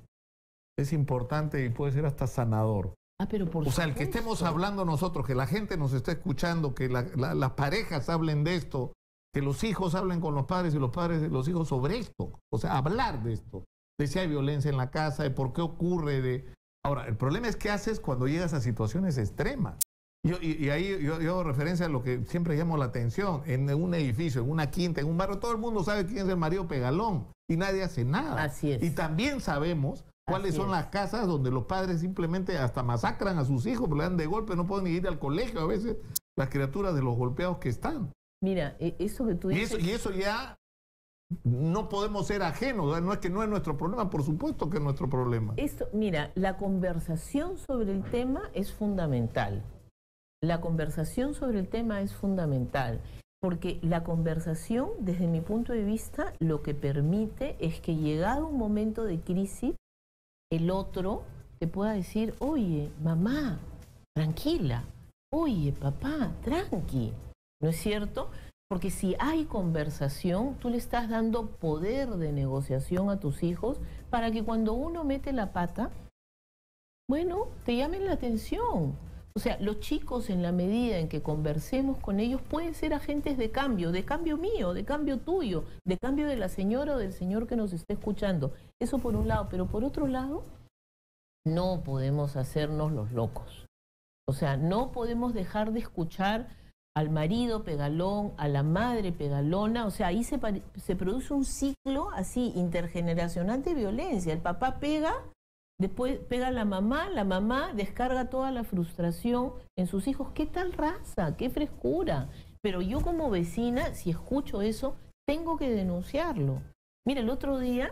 es importante y puede ser hasta sanador. Pero por o sea, el que estemos hablando nosotros, que la gente nos esté escuchando, que las parejas hablen de esto, que los hijos hablen con los padres y los padres de los hijos sobre esto. O sea, hablar de esto, de si hay violencia en la casa, de por qué ocurre. Ahora, el problema es qué haces cuando llegas a situaciones extremas. Y ahí yo hago referencia a lo que siempre llamo la atención. En un edificio, en una quinta, en un barrio, todo el mundo sabe quién es el marido pegalón y nadie hace nada. Así es. Y también sabemos cuáles son las casas donde los padres simplemente hasta masacran a sus hijos, le dan de golpe, no pueden ir al colegio a veces las criaturas de los golpeados que están. Mira, eso que tú dices... Y eso ya no podemos ser ajenos, no es que no es nuestro problema, por supuesto que es nuestro problema. Mira, la conversación sobre el tema es fundamental. La conversación sobre el tema es fundamental, porque la conversación, desde mi punto de vista, lo que permite es que llegado un momento de crisis, el otro te pueda decir: oye, mamá, tranquila, oye, papá, tranqui, ¿no es cierto? Porque si hay conversación, tú le estás dando poder de negociación a tus hijos para que cuando uno mete la pata, bueno, te llamen la atención. O sea, los chicos, en la medida en que conversemos con ellos, pueden ser agentes de cambio mío, de cambio tuyo, de cambio de la señora o del señor que nos esté escuchando. Eso por un lado, pero por otro lado, no podemos hacernos los locos. O sea, no podemos dejar de escuchar al marido pegalón, a la madre pegalona. O sea, ahí se produce un ciclo así intergeneracional de violencia. El papá pega, después pega la mamá descarga toda la frustración en sus hijos. ¿Qué tal raza? ¿Qué frescura? Pero yo como vecina, si escucho eso, tengo que denunciarlo. Mira, el otro día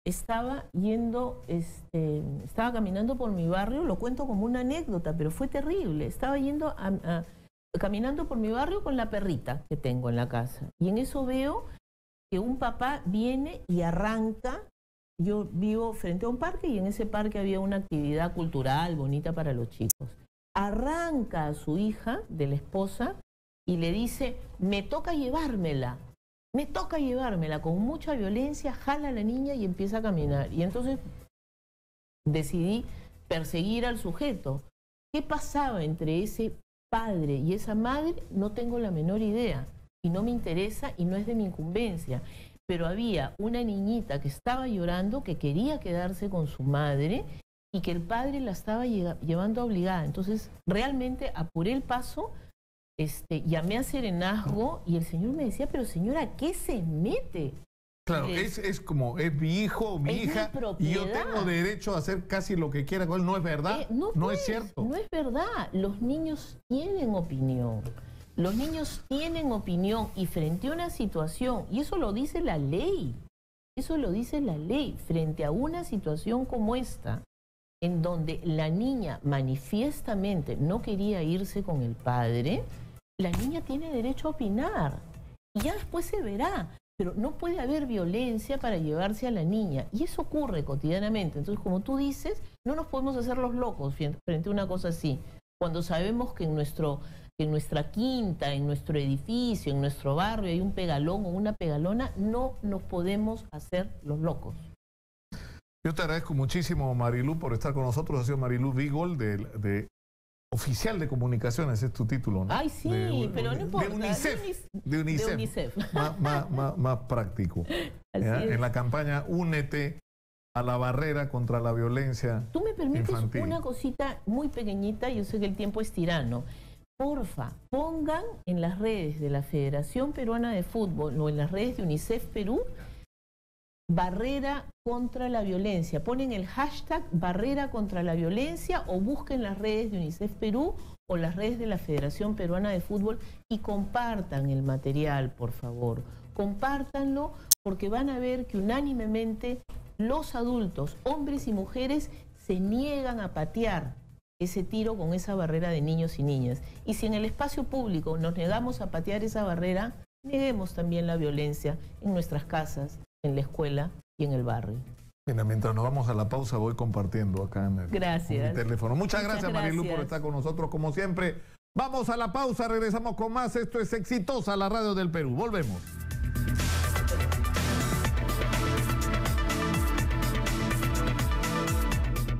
estaba yendo, estaba caminando por mi barrio, lo cuento como una anécdota, pero fue terrible. Estaba yendo caminando por mi barrio con la perrita que tengo en la casa. Y en eso veo que un papá viene y arranca. Yo vivo frente a un parque y en ese parque había una actividad cultural bonita para los chicos. Arranca a su hija de la esposa y le dice, me toca llevármela, con mucha violencia, jala a la niña y empieza a caminar. Y entonces decidí perseguir al sujeto. ¿Qué pasaba entre ese padre y esa madre? No tengo la menor idea y no me interesa y no es de mi incumbencia. Pero había una niñita que estaba llorando, que quería quedarse con su madre y que el padre la estaba llevando obligada. Entonces realmente apuré el paso, llamé a Serenazgo y el señor me decía, pero señora, ¿qué se mete? Claro, es como, es mi hijo o mi hija y yo tengo derecho a hacer casi lo que quiera con él. ¿No es verdad? No es cierto. No es verdad. Los niños tienen opinión. Los niños tienen opinión y frente a una situación, y eso lo dice la ley, frente a una situación como esta, en donde la niña manifiestamente no quería irse con el padre, la niña tiene derecho a opinar y ya después se verá, pero no puede haber violencia para llevarse a la niña y eso ocurre cotidianamente. Entonces, como tú dices, no nos podemos hacer los locos frente a una cosa así, cuando sabemos que en nuestra quinta, en nuestro edificio, en nuestro barrio hay un pegalón o una pegalona, no nos podemos hacer los locos. Yo te agradezco muchísimo, Marilú, por estar con nosotros. Ha sido Marilú Vigol, de Oficial de Comunicaciones, es tu título, ¿no? Ay, sí, pero no importa. De UNICEF. Más práctico. En la campaña Únete a la barrera contra la violencia infantil. Tú me permites una cosita muy pequeñita, yo sé que el tiempo es tirano. Porfa, pongan en las redes de la Federación Peruana de Fútbol o en las redes de UNICEF Perú, barrera contra la violencia. Ponen el hashtag barrera contra la violencia o busquen las redes de UNICEF Perú o las redes de la Federación Peruana de Fútbol y compartan el material, por favor. Compártanlo porque van a ver que unánimemente los adultos, hombres y mujeres, se niegan a patear ese tiro con esa barrera de niños y niñas. Y si en el espacio público nos negamos a patear esa barrera, neguemos también la violencia en nuestras casas, en la escuela y en el barrio. Mira, mientras nos vamos a la pausa voy compartiendo acá en el teléfono. Muchas gracias, Marilú, por estar con nosotros como siempre. Vamos a la pausa, regresamos con más. Esto es Exitosa, la radio del Perú. Volvemos.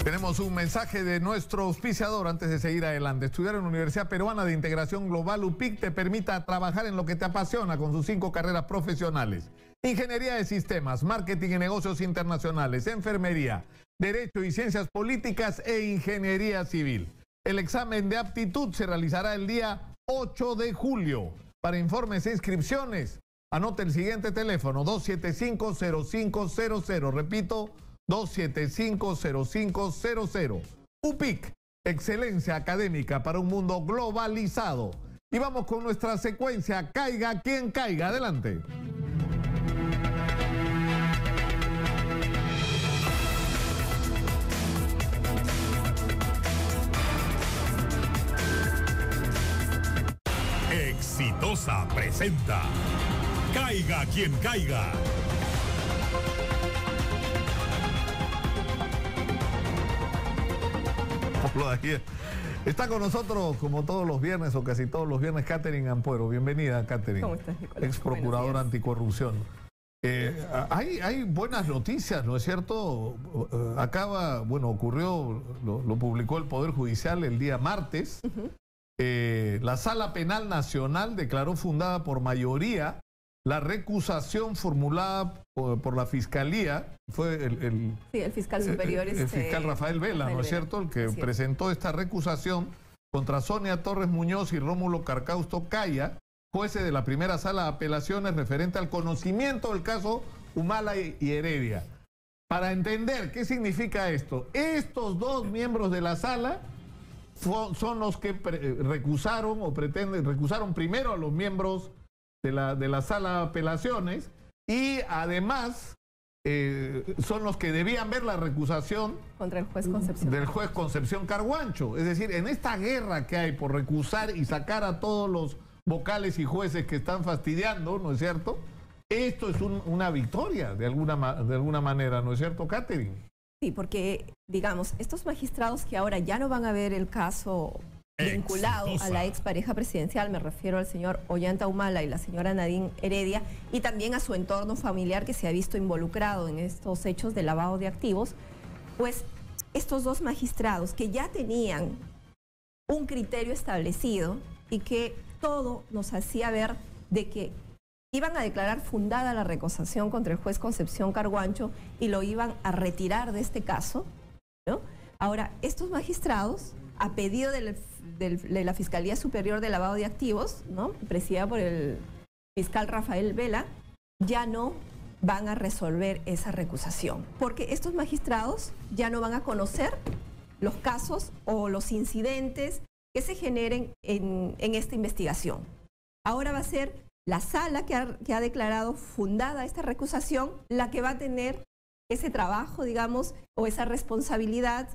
Tenemos un mensaje de nuestro auspiciador antes de seguir adelante. Estudiar en la Universidad Peruana de Integración Global UPIC te permita trabajar en lo que te apasiona con sus 5 carreras profesionales. Ingeniería de Sistemas, Marketing y Negocios Internacionales, Enfermería, Derecho y Ciencias Políticas e Ingeniería Civil. El examen de aptitud se realizará el día 8 de julio. Para informes e inscripciones, anote el siguiente teléfono, 275-0500. Repito, 275-0500. UPIC, excelencia académica para un mundo globalizado. Y vamos con nuestra secuencia, Caiga quien caiga. Adelante. Exitosa presenta Caiga quien caiga. Está con nosotros, como todos los viernes o casi todos los viernes, Catherine Ampuero. Bienvenida, Catherine. ¿Cómo estás, Nicolás? Ex procuradora anticorrupción. Hay buenas noticias, ¿no es cierto? Ocurrió, lo publicó el Poder Judicial el día martes. La Sala Penal Nacional declaró fundada por mayoría la recusación formulada por la Fiscalía. Fue el fiscal superior. El fiscal Rafael Vela, ¿no es cierto? El que presentó esta recusación contra Sonia Torres Muñoz y Rómulo Carcausto Caya, jueces de la primera sala de apelaciones referente al conocimiento del caso Humala y Heredia. Para entender qué significa esto, estos dos miembros de la sala son los que recusaron primero a los miembros de la sala de apelaciones y además son los que debían ver la recusación contra el juez Concepción. Del juez Concepción Carguancho. Es decir, en esta guerra que hay por recusar y sacar a todos los vocales y jueces que están fastidiando, ¿no es cierto? Esto es una victoria de alguna manera, ¿no es cierto, Catherine? Sí, porque, digamos, estos magistrados que ahora ya no van a ver el caso vinculado a la expareja presidencial, me refiero al señor Ollanta Humala y la señora Nadine Heredia, y también a su entorno familiar que se ha visto involucrado en estos hechos de lavado de activos, pues estos dos magistrados que ya tenían un criterio establecido y que todo nos hacía ver de que iban a declarar fundada la recusación contra el juez Concepción Carguancho y lo iban a retirar de este caso, ¿no? Ahora, estos magistrados, a pedido de la Fiscalía Superior de Lavado de Activos, ¿no?, presidida por el fiscal Rafael Vela, ya no van a resolver esa recusación, porque estos magistrados ya no van a conocer los casos o los incidentes que se generen en esta investigación. Ahora va a ser la sala que ha declarado fundada esta recusación la que va a tener ese trabajo, digamos, o esa responsabilidad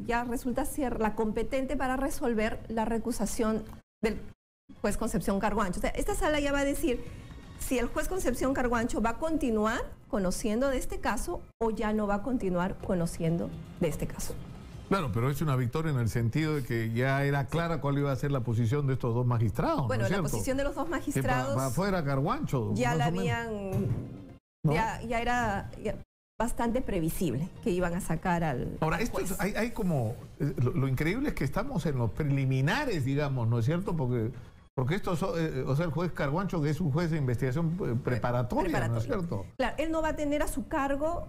ya resulta ser la competente para resolver la recusación del juez Concepción Carguancho. O sea, esta sala ya va a decir si el juez Concepción Carguancho va a continuar conociendo de este caso o ya no va a continuar conociendo de este caso. Claro, pero es una victoria en el sentido de que ya era clara cuál iba a ser la posición de estos dos magistrados. Bueno, ¿no es la cierto? posición de los dos magistrados... Para afuera Carguancho. Ya la habían... ¿No? Ya era bastante previsible que iban a sacar al... Ahora, al esto juez. Hay como... Lo increíble es que estamos en los preliminares, digamos, ¿no es cierto? Porque esto, o sea, el juez Carguancho, que es un juez de investigación preparatoria, ¿no es cierto? Claro, él no va a tener a su cargo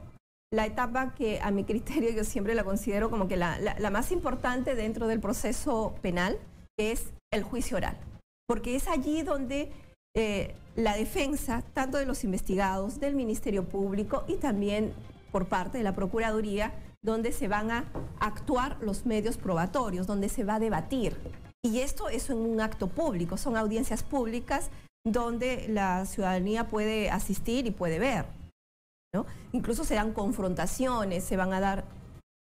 la etapa que a mi criterio yo siempre la considero como que la más importante dentro del proceso penal, que es el juicio oral. Porque es allí donde la defensa, tanto de los investigados, del Ministerio Público y también por parte de la Procuraduría, donde se van a actuar los medios probatorios, donde se va a debatir. Y esto es en un acto público, son audiencias públicas donde la ciudadanía puede asistir y puede ver, ¿no? Incluso se dan confrontaciones, se van a dar,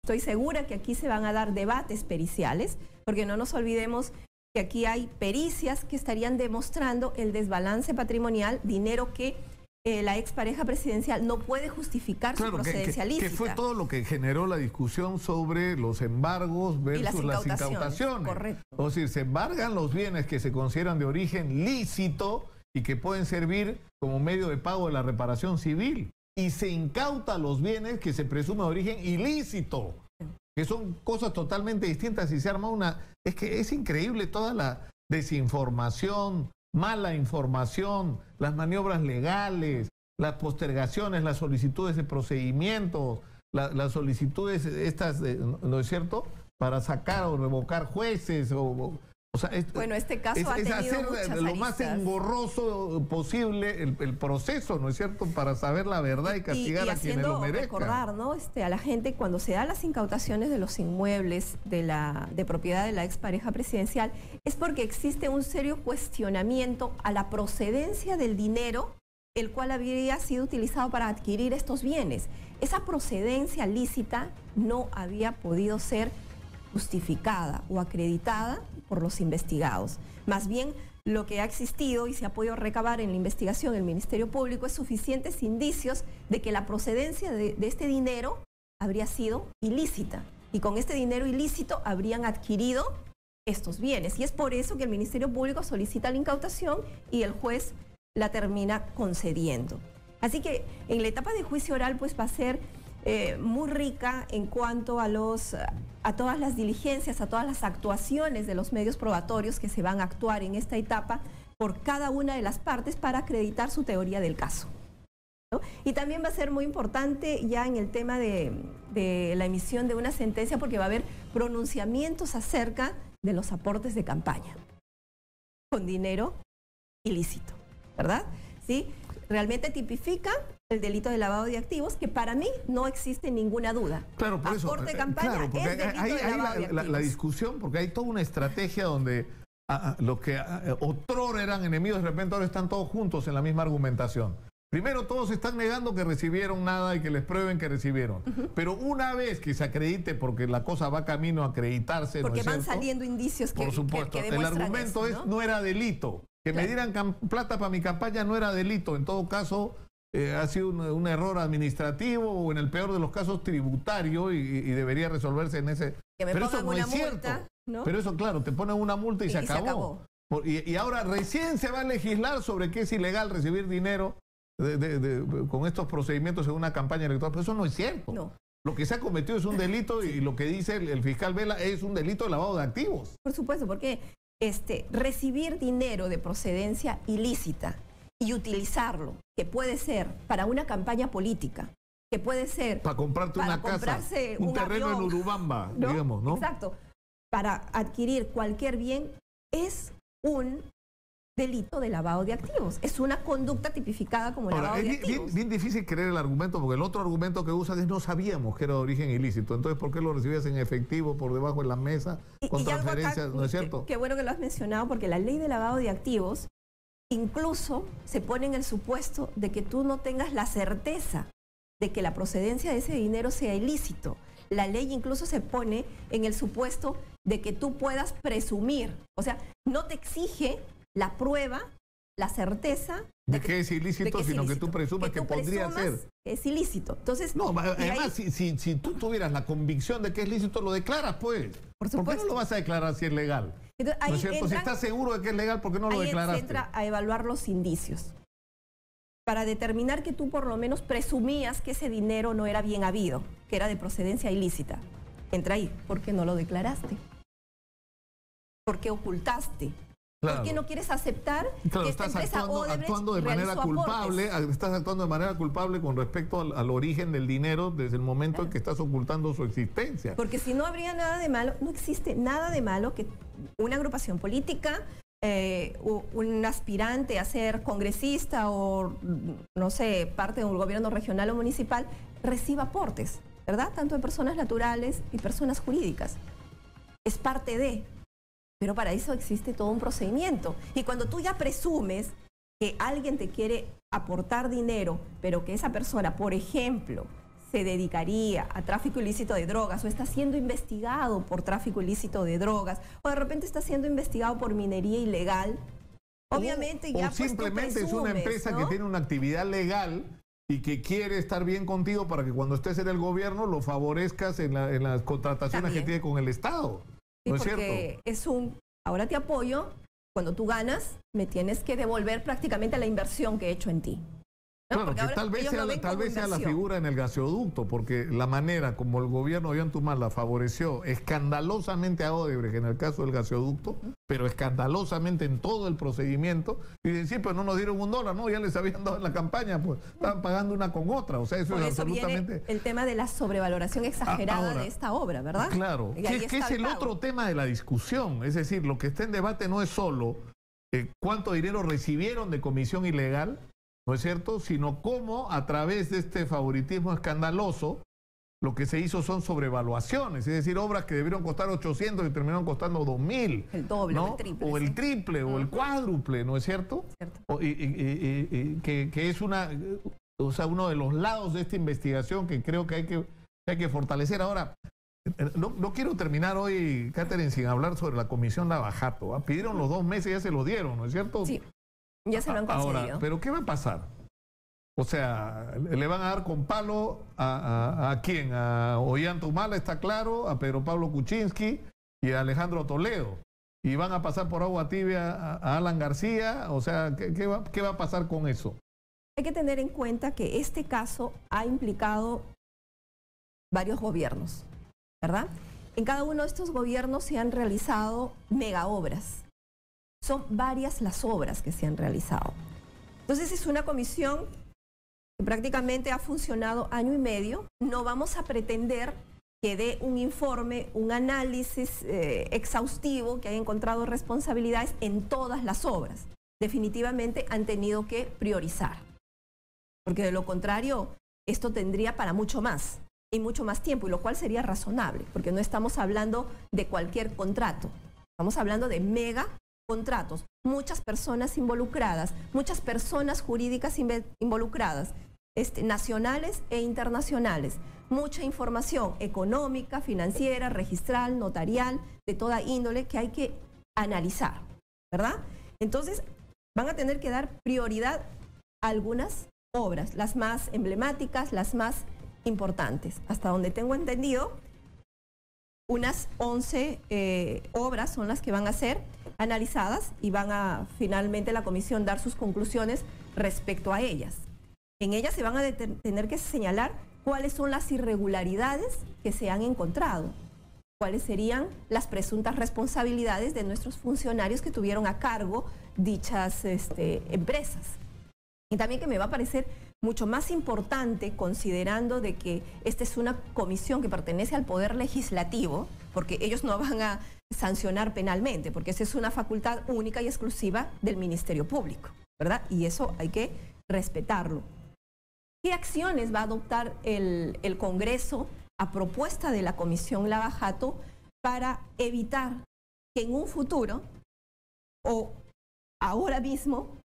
estoy segura que aquí se van a dar debates periciales, porque no nos olvidemos que aquí hay pericias que estarían demostrando el desbalance patrimonial, dinero que la expareja presidencial no puede justificar su procedencia lícita. Que fue todo lo que generó la discusión sobre los embargos versus las incautaciones. Correcto. O sea, se embargan los bienes que se consideran de origen lícito y que pueden servir como medio de pago de la reparación civil. Y se incauta los bienes que se presume de origen ilícito, que son cosas totalmente distintas y se arma una... Es que es increíble toda la desinformación, mala información, las maniobras legales, las postergaciones, las solicitudes de procedimientos, las solicitudes estas, ¿no es cierto?, para sacar o revocar jueces o sea, bueno, este caso ha tenido hacer muchas lo más engorroso posible el proceso, ¿no es cierto?, para saber la verdad y castigar a quienes lo merezcan. Recordar, ¿no?, a la gente cuando se dan las incautaciones de los inmuebles de propiedad de la expareja presidencial, es porque existe un serio cuestionamiento a la procedencia del dinero el cual había sido utilizado para adquirir estos bienes. Esa procedencia lícita no había podido ser justificada o acreditada por los investigados. Más bien, lo que ha existido y se ha podido recabar en la investigación del Ministerio Público es suficientes indicios de que la procedencia de este dinero habría sido ilícita. Y con este dinero ilícito habrían adquirido estos bienes. Y es por eso que el Ministerio Público solicita la incautación y el juez la termina concediendo. Así que en la etapa de juicio oral pues va a ser muy rica en cuanto a todas las diligencias, a todas las actuaciones de los medios probatorios que se van a actuar en esta etapa por cada una de las partes para acreditar su teoría del caso, ¿no? Y también va a ser muy importante ya en el tema de la emisión de una sentencia, porque va a haber pronunciamientos acerca de los aportes de campaña con dinero ilícito, ¿verdad? ¿Sí? Realmente tipifica el delito de lavado de activos, que para mí no existe ninguna duda. Claro, por eso. Aporte de campaña, claro, porque es delito de lavado de activos. La discusión, porque hay toda una estrategia donde lo que otrora eran enemigos, de repente ahora están todos juntos en la misma argumentación. Primero, todos están negando que recibieron nada y que les prueben que recibieron. Pero una vez que se acredite, porque la cosa va camino a acreditarse, porque ¿no es van cierto? saliendo indicios que, por supuesto, que el argumento eso, ¿no? no era delito. Que me dieran plata para mi campaña no era delito. En todo caso, ha sido un error administrativo o en el peor de los casos tributario y debería resolverse en ese... Pero eso no es cierto. ¿No? Pero eso, claro, te ponen una multa y se acabó. Y ahora recién se va a legislar sobre qué es ilegal recibir dinero con estos procedimientos en una campaña electoral. Pero eso no es cierto. No. Lo que se ha cometido es un delito y lo que dice el fiscal Vela es un delito de lavado de activos. Por supuesto, porque recibir dinero de procedencia ilícita y utilizarlo, que puede ser para una campaña política, que puede ser para comprarte una casa, un terreno avión, en Urubamba, ¿no? digamos, ¿no? Exacto. Para adquirir cualquier bien es un delito de lavado de activos. Es una conducta tipificada como lavado de activos. Bien difícil creer el argumento, porque el otro argumento que usan es no sabíamos que era de origen ilícito. Entonces, ¿por qué lo recibías en efectivo por debajo de la mesa con transferencias? ¿No es cierto? Qué bueno que lo has mencionado, porque la ley de lavado de activos incluso se pone en el supuesto de que tú no tengas la certeza de que la procedencia de ese dinero sea ilícito. La ley incluso se pone en el supuesto de que tú puedas presumir. O sea, no te exige la prueba, la certeza de que es ilícito, sino que tú presumes que podría ser. Es ilícito. Entonces, no, además, si tú tuvieras la convicción de que es lícito, lo declaras, pues. Por supuesto. ¿Por qué no lo vas a declarar si es legal? Entonces, ¿No es cierto? Si estás seguro de que es legal, ¿por qué no lo declaraste? Se entra a evaluar los indicios para determinar que tú por lo menos presumías que ese dinero no era bien habido, que era de procedencia ilícita. Entra ahí. ¿Por qué no lo declaraste? ¿Por qué ocultaste? Claro. ¿Por qué no quieres aceptar que esta empresa actuando de manera culpable? Estás actuando de manera culpable con respecto al origen del dinero desde el momento en que estás ocultando su existencia. Porque si no habría nada de malo, no existe nada de malo que una agrupación política, un aspirante a ser congresista o, no sé, parte de un gobierno regional o municipal, reciba aportes, ¿verdad? Tanto de personas naturales y personas jurídicas. Es parte de... Pero para eso existe todo un procedimiento. Y cuando tú ya presumes que alguien te quiere aportar dinero, pero que esa persona, por ejemplo, se dedicaría a tráfico ilícito de drogas o está siendo investigado por tráfico ilícito de drogas o de repente está siendo investigado por minería ilegal, obviamente ya pues simplemente presumes, es una empresa, ¿no?, que tiene una actividad legal y que quiere estar bien contigo para que cuando estés en el gobierno lo favorezcas en las contrataciones que tiene con el Estado. Sí, ¿no es porque cierto? Ahora te apoyo, cuando tú ganas, me tienes que devolver prácticamente la inversión que he hecho en ti. ¿No? Claro, que tal vez sea la figura en el gasoducto, porque la manera como el gobierno de Ollantumala favoreció escandalosamente a Odebrecht en el caso del gasoducto, pero escandalosamente en todo el procedimiento, y decir, pues no nos dieron $1, no, ya les habían dado en la campaña, pues estaban pagando una con otra, o sea, eso es absolutamente... Viene el tema de la sobrevaloración exagerada ahora, de esta obra, ¿verdad? Claro, que es el otro tema de la discusión, es decir, lo que está en debate no es solo cuánto dinero recibieron de comisión ilegal, ¿no es cierto?, sino cómo a través de este favoritismo escandaloso lo que se hizo son sobrevaluaciones, es decir, obras que debieron costar 800 y terminaron costando 2.000. El doble, ¿no? o el triple. O el triple, o el cuádruple, ¿no es cierto? Que es uno de los lados de esta investigación que creo que hay que fortalecer. Ahora, no quiero terminar hoy, Catherine, sin hablar sobre la comisión Lavajato. Pidieron los 2 meses y ya se los dieron, ¿no es cierto? Sí. Ya se lo han concedido. Ahora, ¿pero qué va a pasar? O sea, ¿le van a dar con palo a quién? A Ollantumala, está claro, a Pedro Pablo Kuczynski y a Alejandro Toledo. ¿Y van a pasar por agua tibia a Alan García? O sea, ¿qué va a pasar con eso? Hay que tener en cuenta que este caso ha implicado varios gobiernos, ¿verdad? En cada uno de estos gobiernos se han realizado megaobras. Son varias las obras que se han realizado. Entonces es una comisión que prácticamente ha funcionado 1 año y medio. No vamos a pretender que dé un informe, un análisis exhaustivo, que haya encontrado responsabilidades en todas las obras. Definitivamente han tenido que priorizar. Porque de lo contrario, esto tendría para mucho más y mucho más tiempo, y lo cual sería razonable, porque no estamos hablando de cualquier contrato. Estamos hablando de mega contratos, muchas personas involucradas, muchas personas jurídicas involucradas, nacionales e internacionales, mucha información económica, financiera, registral, notarial, de toda índole que hay que analizar, ¿verdad? Entonces, van a tener que dar prioridad a algunas obras, las más emblemáticas, las más importantes. Hasta donde tengo entendido, unas 11 obras son las que van a ser analizadas y van a finalmente la comisión dar sus conclusiones respecto a ellas. En ellas se van a tener que señalar cuáles son las irregularidades que se han encontrado, cuáles serían las presuntas responsabilidades de nuestros funcionarios que tuvieron a cargo dichas empresas. Y también que me va a parecer mucho más importante, considerando de que esta es una comisión que pertenece al Poder Legislativo, porque ellos no van a sancionar penalmente, porque esa es una facultad única y exclusiva del Ministerio Público, ¿verdad? Y eso hay que respetarlo. ¿Qué acciones va a adoptar el Congreso a propuesta de la Comisión Lavajato para evitar que en un futuro o ahora mismo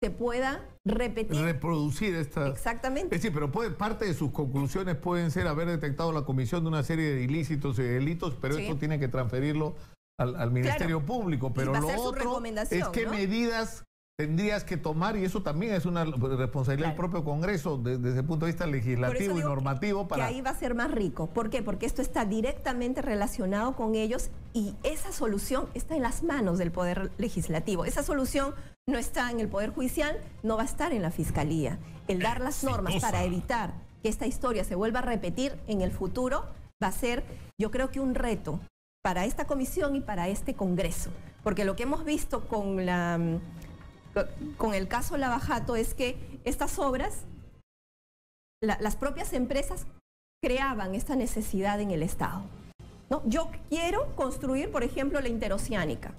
se pueda reproducir esta... Exactamente. Es decir, pero parte de sus conclusiones pueden ser haber detectado la comisión de una serie de ilícitos y delitos, pero sí, esto tiene que transferirlo al Ministerio Público. Pero lo otro es qué medidas tendrías que tomar, y eso también es una responsabilidad del propio Congreso desde el punto de vista legislativo y normativo. Que ahí va a ser más rico. ¿Por qué? Porque esto está directamente relacionado con ellos y esa solución está en las manos del Poder Legislativo. Esa solución no está en el Poder Judicial, no va a estar en la Fiscalía. El dar las normas para evitar que esta historia se vuelva a repetir en el futuro va a ser, yo creo que un reto para esta comisión y para este Congreso. Porque lo que hemos visto con el caso Lavajato es que estas obras, las propias empresas creaban esta necesidad en el Estado, ¿no? Yo quiero construir, por ejemplo, la interoceánica.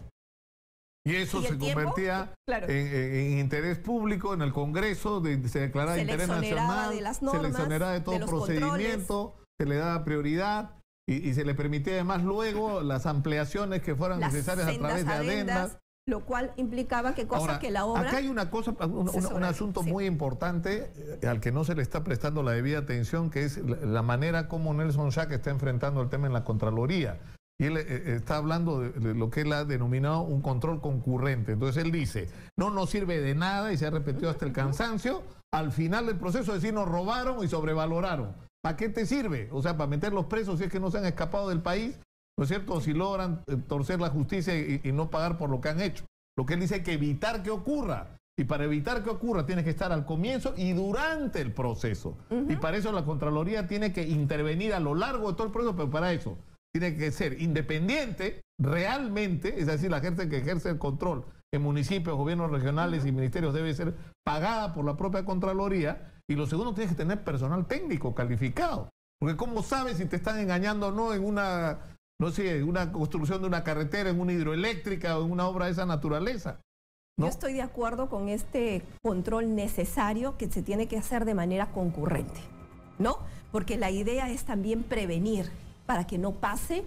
Y eso se convertía en interés público en el Congreso, se declaraba de interés nacional, de las normas, se le exoneraba de todo procedimiento, se le daba prioridad y se le permitía además luego las ampliaciones que fueran necesarias a través de adendas. Lo cual implicaba que que la obra... Acá hay una cosa, un asunto muy importante al que no se le está prestando la debida atención, que es la manera como Nelson Schack está enfrentando el tema en la Contraloría. Y él está hablando de lo que él ha denominado un control concurrente. Entonces él dice, no nos sirve de nada, y se ha repetido hasta el cansancio, al final del proceso decir nos robaron y sobrevaloraron. ¿Para qué te sirve? O sea, para meter los presos si es que no se han escapado del país, ¿no es cierto? Si logran torcer la justicia y no pagar por lo que han hecho. Lo que él dice es que evitar que ocurra. Y para evitar que ocurra tienes que estar al comienzo y durante el proceso. Y para eso la Contraloría tiene que intervenir a lo largo de todo el proceso, pero para eso tiene que ser independiente realmente, es decir, la gente que ejerce el control en municipios, gobiernos regionales y ministerios debe ser pagada por la propia Contraloría. Y lo segundo, tienes que tener personal técnico calificado. Porque ¿cómo sabes si te están engañando o no en una construcción de una carretera, en una hidroeléctrica o en una obra de esa naturaleza? ¿No? Yo estoy de acuerdo con este control necesario que se tiene que hacer de manera concurrente, ¿no? Porque la idea es también prevenir para que no pase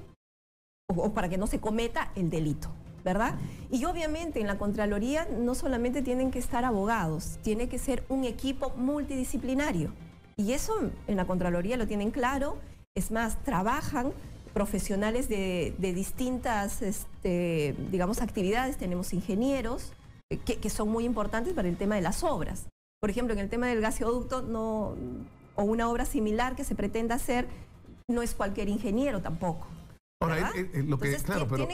o para que no se cometa el delito, ¿verdad? Y obviamente en la Contraloría no solamente tienen que estar abogados, tiene que ser un equipo multidisciplinario. Y eso en la Contraloría lo tienen claro, es más, trabajan profesionales de distintas, digamos, actividades. Tenemos ingenieros que son muy importantes para el tema de las obras. Por ejemplo, en el tema del gasoducto o una obra similar que se pretenda hacer, no es cualquier ingeniero tampoco. Ahora, Entonces, claro, pero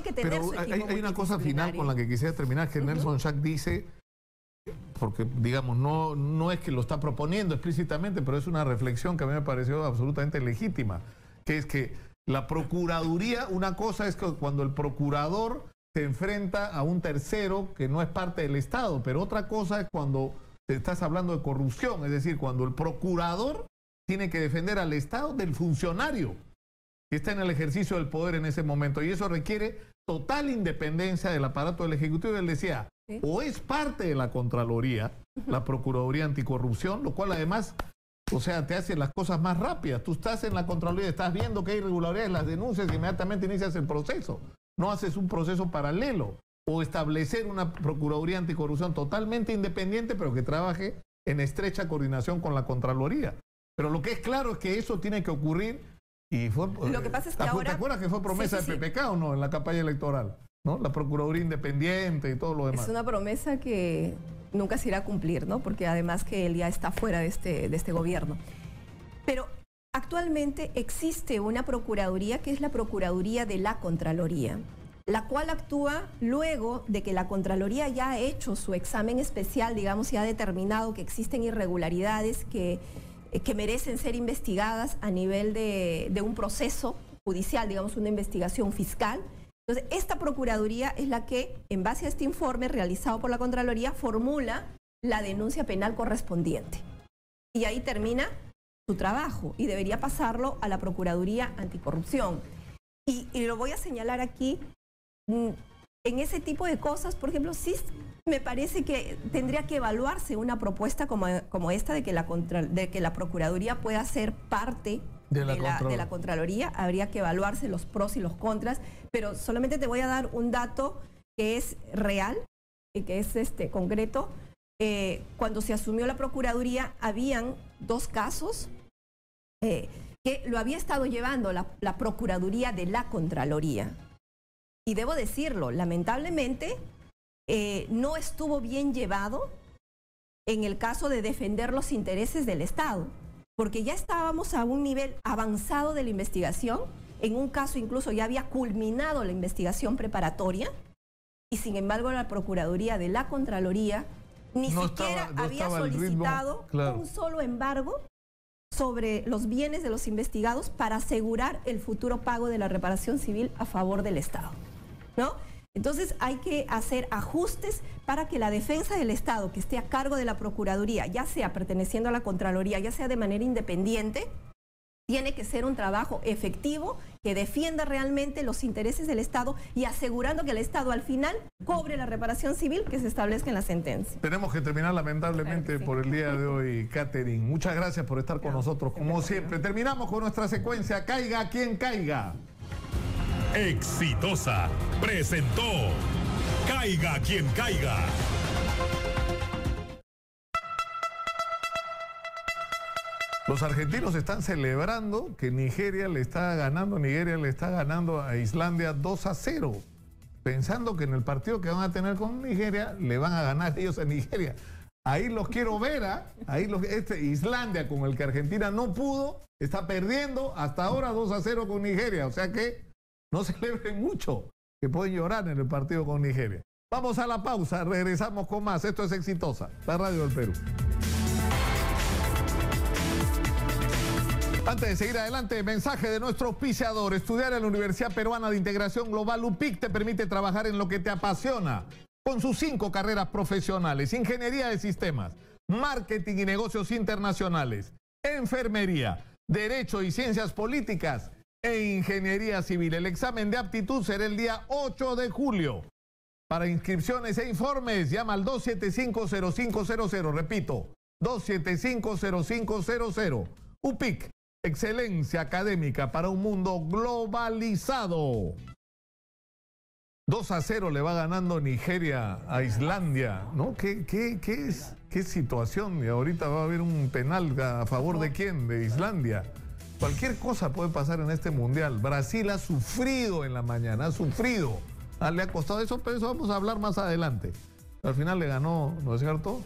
hay una cosa final con la que quisiera terminar, que Nelson Schack dice, porque digamos, no es que lo está proponiendo explícitamente, pero es una reflexión que a mí me pareció absolutamente legítima, que es que la Procuraduría, una cosa es que cuando el procurador se enfrenta a un tercero que no es parte del Estado, pero otra cosa es cuando estás hablando de corrupción, es decir, cuando el procurador tiene que defender al Estado del funcionario que está en el ejercicio del poder en ese momento, y eso requiere total independencia del aparato del Ejecutivo. Y él decía, o es parte de la Contraloría, la Procuraduría Anticorrupción, lo cual además, o sea, te hace las cosas más rápidas. Tú estás en la Contraloría, estás viendo que hay irregularidades, las denuncias, inmediatamente inicias el proceso. No haces un proceso paralelo. o establecer una Procuraduría Anticorrupción totalmente independiente, pero que trabaje en estrecha coordinación con la Contraloría. Pero lo que es claro es que eso tiene que ocurrir y fue... Lo que pasa es que ahora... ¿Te acuerdas que fue promesa de PPK o no en la campaña electoral? ¿No? La Procuraduría Independiente y todo lo demás. Es una promesa que nunca se irá a cumplir, ¿no? Porque además que él ya está fuera de este gobierno. Pero actualmente existe una Procuraduría que es la Procuraduría de la Contraloría, la cual actúa luego de que la Contraloría ya ha hecho su examen especial, digamos, y ha determinado que existen irregularidades que merecen ser investigadas a nivel de un proceso judicial, digamos, una investigación fiscal. Entonces, esta Procuraduría es la que, en base a este informe realizado por la Contraloría, formula la denuncia penal correspondiente. Y ahí termina su trabajo y debería pasarlo a la Procuraduría Anticorrupción. Y lo voy a señalar aquí, en ese tipo de cosas, por ejemplo, sí me parece que tendría que evaluarse una propuesta como esta de que la Procuraduría pueda ser parte de la Contraloría. Habría que evaluarse los pros y los contras, pero solamente te voy a dar un dato que es real y que es concreto. Cuando se asumió la Procuraduría, habían 2 casos que lo había estado llevando la Procuraduría de la Contraloría. Y debo decirlo, lamentablemente no estuvo bien llevado en el caso de defender los intereses del Estado, porque ya estábamos a un nivel avanzado de la investigación, en un caso incluso ya había culminado la investigación preparatoria, y sin embargo la Procuraduría de la Contraloría ni siquiera había solicitado un solo embargo sobre los bienes de los investigados para asegurar el futuro pago de la reparación civil a favor del Estado, ¿no? Entonces hay que hacer ajustes para que la defensa del Estado que esté a cargo de la Procuraduría, ya sea perteneciendo a la Contraloría, ya sea de manera independiente, tiene que ser un trabajo efectivo que defienda realmente los intereses del Estado y asegurando que el Estado al final cobre la reparación civil que se establezca en la sentencia. Tenemos que terminar lamentablemente por el día de hoy, Catherine. Muchas gracias por estar con nosotros, como siempre. Terminamos con nuestra secuencia Caiga quien caiga. Exitosa presentó Caiga quien caiga. Los argentinos están celebrando que Nigeria le está ganando a Islandia 2-0, pensando que en el partido que van a tener con Nigeria le van a ganar ellos a Nigeria. Ahí los quiero ver, Islandia, con el que Argentina no pudo, está perdiendo hasta ahora 2-0 con Nigeria, o sea que no celebren mucho, que pueden llorar en el partido con Nigeria. Vamos a la pausa, regresamos con más. Esto es Exitosa, la radio del Perú. Antes de seguir adelante, mensaje de nuestro auspiciador. Estudiar en la Universidad Peruana de Integración Global UPIC te permite trabajar en lo que te apasiona, con sus 5 carreras profesionales: Ingeniería de Sistemas, Marketing y Negocios Internacionales, Enfermería, Derecho y Ciencias Políticas e Ingeniería Civil. El examen de aptitud será el día 8 de julio. Para inscripciones e informes, llama al 275-0500. Repito, 275-0500. UPIC, excelencia académica para un mundo globalizado. 2-0 le va ganando Nigeria a Islandia, ¿no? ¿Qué situación? Y ahorita va a haber un penal a favor de quién, de Islandia. Cualquier cosa puede pasar en este mundial. Brasil ha sufrido en la mañana, ha sufrido. Le ha costado eso, pero eso vamos a hablar más adelante. Al final le ganó, ¿no es cierto?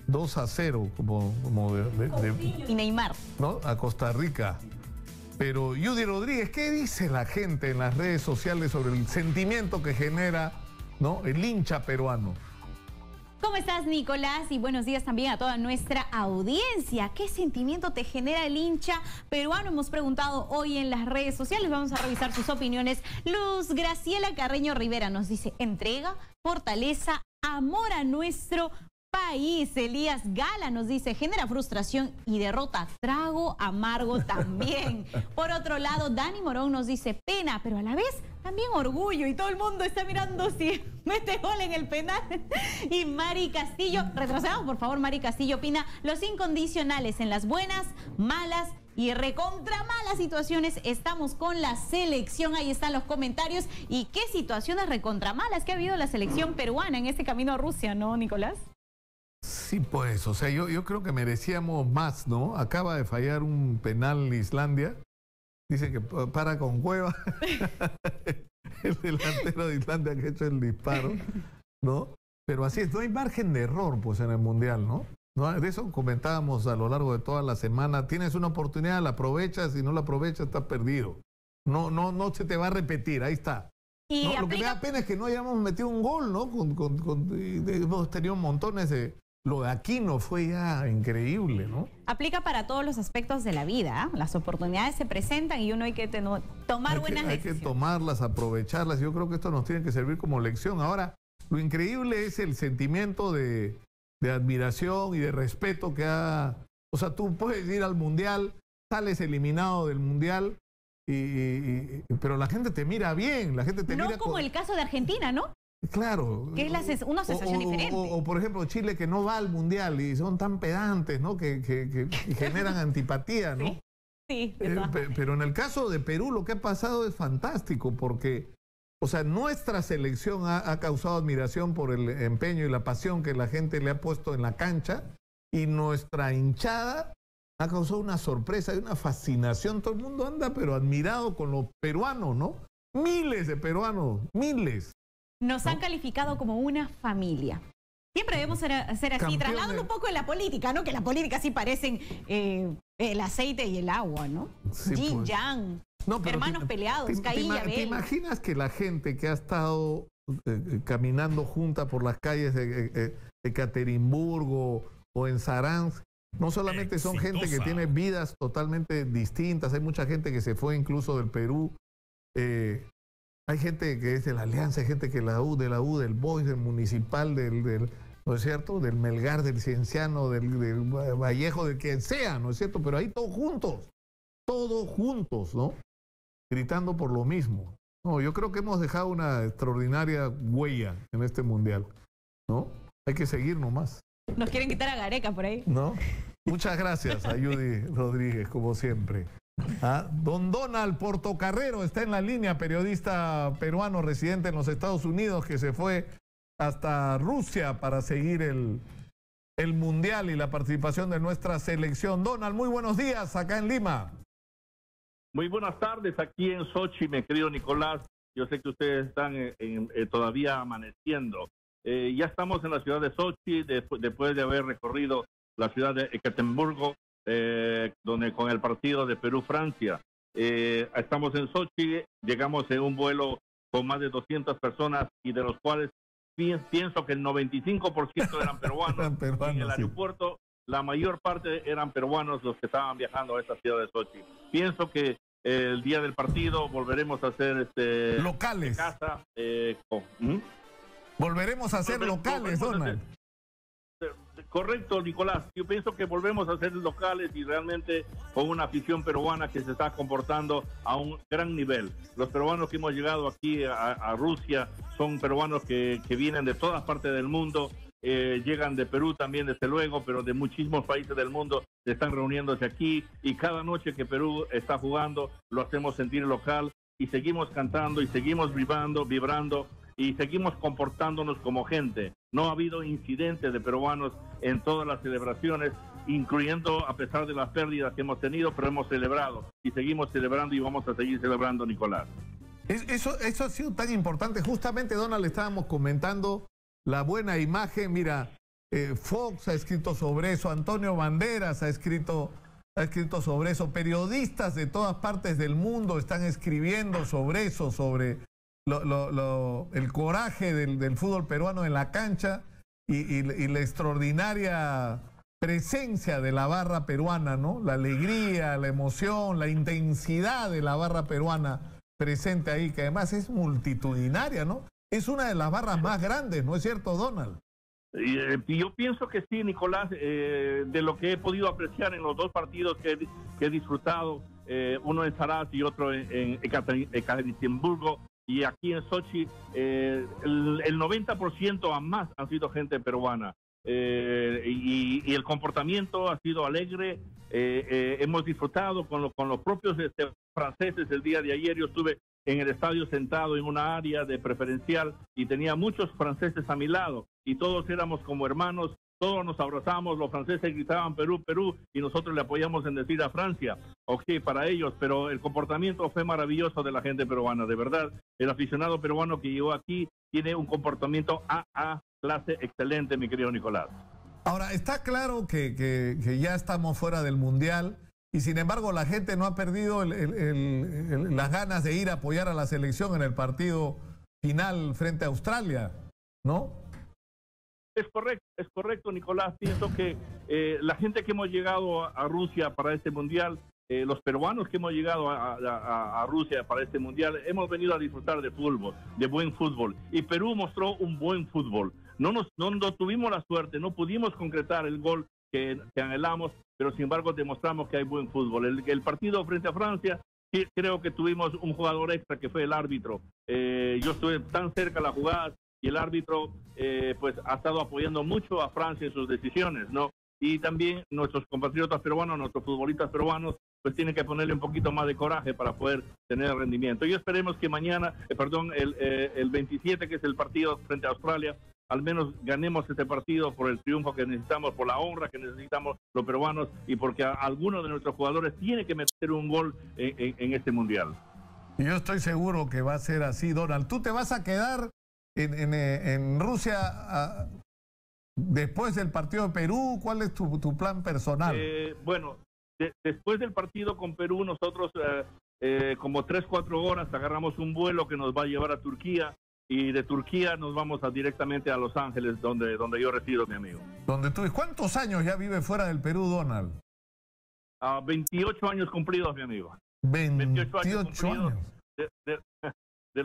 2-0, y Neymar, ¿no? A Costa Rica. Pero Judy Rodríguez, ¿qué dice la gente en las redes sociales sobre el sentimiento que genera, ¿no?, el hincha peruano? ¿Cómo estás, Nicolás? Y buenos días también a toda nuestra audiencia. ¿Qué sentimiento te genera el hincha peruano? Hemos preguntado hoy en las redes sociales. Vamos a revisar sus opiniones. Luz Graciela Carreño Rivera nos dice: entrega, fortaleza, amor a nuestro país. Elías Gala nos dice: genera frustración y derrota, trago amargo también. Por otro lado, Dani Morón nos dice: pena, pero a la vez también orgullo, y todo el mundo está mirando si mete gol en el penal. Y Mari Castillo, retrocedamos por favor, Mari Castillo opina: los incondicionales en las buenas, malas y recontra malas situaciones estamos con la selección. Ahí están los comentarios. ¿Y qué situaciones recontra malas que ha habido la selección peruana en este camino a Rusia, no, Nicolás? Sí, pues, o sea, yo creo que merecíamos más, ¿no? Acaba de fallar un penal Islandia. Dice que para con Cueva. El delantero de Islandia que ha hecho el disparo, ¿no? Pero así es, no hay margen de error, pues, en el Mundial, ¿no? De eso comentábamos a lo largo de toda la semana. Tienes una oportunidad, la aprovechas, si no la aprovechas, estás perdido. No se te va a repetir, ahí está. Y ¿no? Lo que me da pena es que no hayamos metido un gol, ¿no? Hemos tenido montones de... Lo de Aquino fue ya increíble, ¿no? Aplica para todos los aspectos de la vida, ¿eh? Las oportunidades se presentan y uno hay que tomar buenas decisiones. Hay que tomarlas, aprovecharlas. Yo creo que esto nos tiene que servir como lección. Ahora, lo increíble es el sentimiento de admiración y de respeto que ha... O sea, tú puedes ir al Mundial, sales eliminado del Mundial, pero la gente te mira bien, la gente te mira... No como el caso de Argentina, ¿no? Claro. Que es una sensación diferente. O, por ejemplo, Chile, que no va al Mundial y son tan pedantes, ¿no? Que generan antipatía, ¿no? Sí, pero en el caso de Perú lo que ha pasado es fantástico porque, o sea, nuestra selección ha causado admiración por el empeño y la pasión que la gente le ha puesto en la cancha y nuestra hinchada ha causado una sorpresa y una fascinación. Todo el mundo anda pero admirado con los peruanos, ¿no? Miles de peruanos, miles. Nos han calificado como una familia. Siempre debemos ser así, trasladando un poco en la política, ¿no? Que la política sí parecen el aceite y el agua, ¿no? Sí, Yin, pues. yang, hermanos peleados, Caín y Abel. ¿Te imaginas que la gente que ha estado caminando junta por las calles de Ekaterimburgo o en Saransk, no solamente son gente que tiene vidas totalmente distintas, hay mucha gente que se fue incluso del Perú, hay gente que es de la Alianza, hay gente que de la U, del Boys, del Municipal, ¿no es cierto? Del Melgar, del Cienciano, del Vallejo, de quien sea, ¿no es cierto? Pero ahí todos juntos, ¿no? Gritando por lo mismo. No, yo creo que hemos dejado una extraordinaria huella en este Mundial, ¿no? Hay que seguir nomás. Nos quieren quitar a Gareca por ahí. ¿No? Muchas gracias a Judy Rodríguez, como siempre. Don Donald Portocarrero está en la línea, periodista peruano residente en los Estados Unidos que se fue hasta Rusia para seguir el Mundial y la participación de nuestra selección. Donald, muy buenos días acá en Lima. Muy buenas tardes aquí en Sochi, mi querido Nicolás. Yo sé que ustedes están todavía amaneciendo. Ya estamos en la ciudad de Sochi después de haber recorrido la ciudad de Ekaterimburgo, donde con el partido de Perú-Francia. Estamos en Sochi, llegamos en un vuelo con más de 200 personas y de los cuales pienso que el 95% eran peruanos. En el aeropuerto la mayor parte eran peruanos los que estaban viajando a esta ciudad de Sochi. Pienso que el día del partido volveremos a hacer locales. Casa, volveremos a ser locales, Donald. Correcto, Nicolás. Yo pienso que volvemos a ser locales y realmente con una afición peruana que se está comportando a un gran nivel. Los peruanos que hemos llegado aquí a Rusia son peruanos que vienen de todas partes del mundo, llegan de Perú también, desde luego, pero de muchísimos países del mundo se están reuniéndose aquí y cada noche que Perú está jugando lo hacemos sentir local y seguimos cantando y seguimos vibrando y seguimos comportándonos como gente. No ha habido incidentes de peruanos en todas las celebraciones, incluyendo a pesar de las pérdidas que hemos tenido, pero hemos celebrado y seguimos celebrando y vamos a seguir celebrando, Nicolás. Eso ha sido tan importante. Justamente, Donald, le estábamos comentando la buena imagen. Mira, Fox ha escrito sobre eso, Antonio Banderas ha escrito sobre eso, periodistas de todas partes del mundo están escribiendo sobre eso, sobre el coraje del fútbol peruano en la cancha y la extraordinaria presencia de la barra peruana, ¿no? La alegría, la emoción, la intensidad de la barra peruana presente ahí, que además es multitudinaria, ¿no? Es una de las barras más grandes, ¿no es cierto, Donald? Yo pienso que sí, Nicolás, de lo que he podido apreciar en los dos partidos que he disfrutado, uno en Saransk y otro en Ekaterimburgo, y aquí en Sochi, el 90% a más han sido gente peruana. y el comportamiento ha sido alegre. Hemos disfrutado con los propios franceses el día de ayer. Yo estuve en el estadio sentado en una área de preferencial y tenía muchos franceses a mi lado y todos éramos como hermanos, todos nos abrazamos, los franceses gritaban Perú, Perú y nosotros le apoyamos en decir a Francia, ok, para ellos, pero el comportamiento fue maravilloso de la gente peruana, de verdad. El aficionado peruano que llegó aquí tiene un comportamiento AA, clase excelente, mi querido Nicolás. Ahora, está claro que ya estamos fuera del Mundial y sin embargo la gente no ha perdido las ganas de ir a apoyar a la selección en el partido final frente a Australia, ¿no? Es correcto, Nicolás. Pienso que la gente que hemos llegado a Rusia para este Mundial, los peruanos que hemos llegado a Rusia para este Mundial, hemos venido a disfrutar de fútbol, de buen fútbol. Y Perú mostró un buen fútbol. No tuvimos la suerte, no pudimos concretar el gol que anhelamos, pero sin embargo demostramos que hay buen fútbol. El partido frente a Francia, sí, creo que tuvimos un jugador extra que fue el árbitro. Yo estuve tan cerca de la jugada y el árbitro pues ha estado apoyando mucho a Francia en sus decisiones, ¿no? Y también nuestros compatriotas peruanos, nuestros futbolistas peruanos, pues tienen que ponerle un poquito más de coraje para poder tener rendimiento. Y esperemos que mañana, el 27, que es el partido frente a Australia, al menos ganemos este partido por el triunfo que necesitamos, por la honra que necesitamos los peruanos y porque alguno de nuestros jugadores tiene que meter un gol en este Mundial. Yo estoy seguro que va a ser así, Donald. ¿Tú te vas a quedar en Rusia después del partido de Perú? ¿Cuál es tu plan personal? Bueno, después del partido con Perú, nosotros como 3-4 horas agarramos un vuelo que nos va a llevar a Turquía y de Turquía nos vamos directamente a Los Ángeles, donde yo resido, mi amigo. ¿Cuántos años ya vive fuera del Perú, Donald? 28 años cumplidos, mi amigo. 28 años. De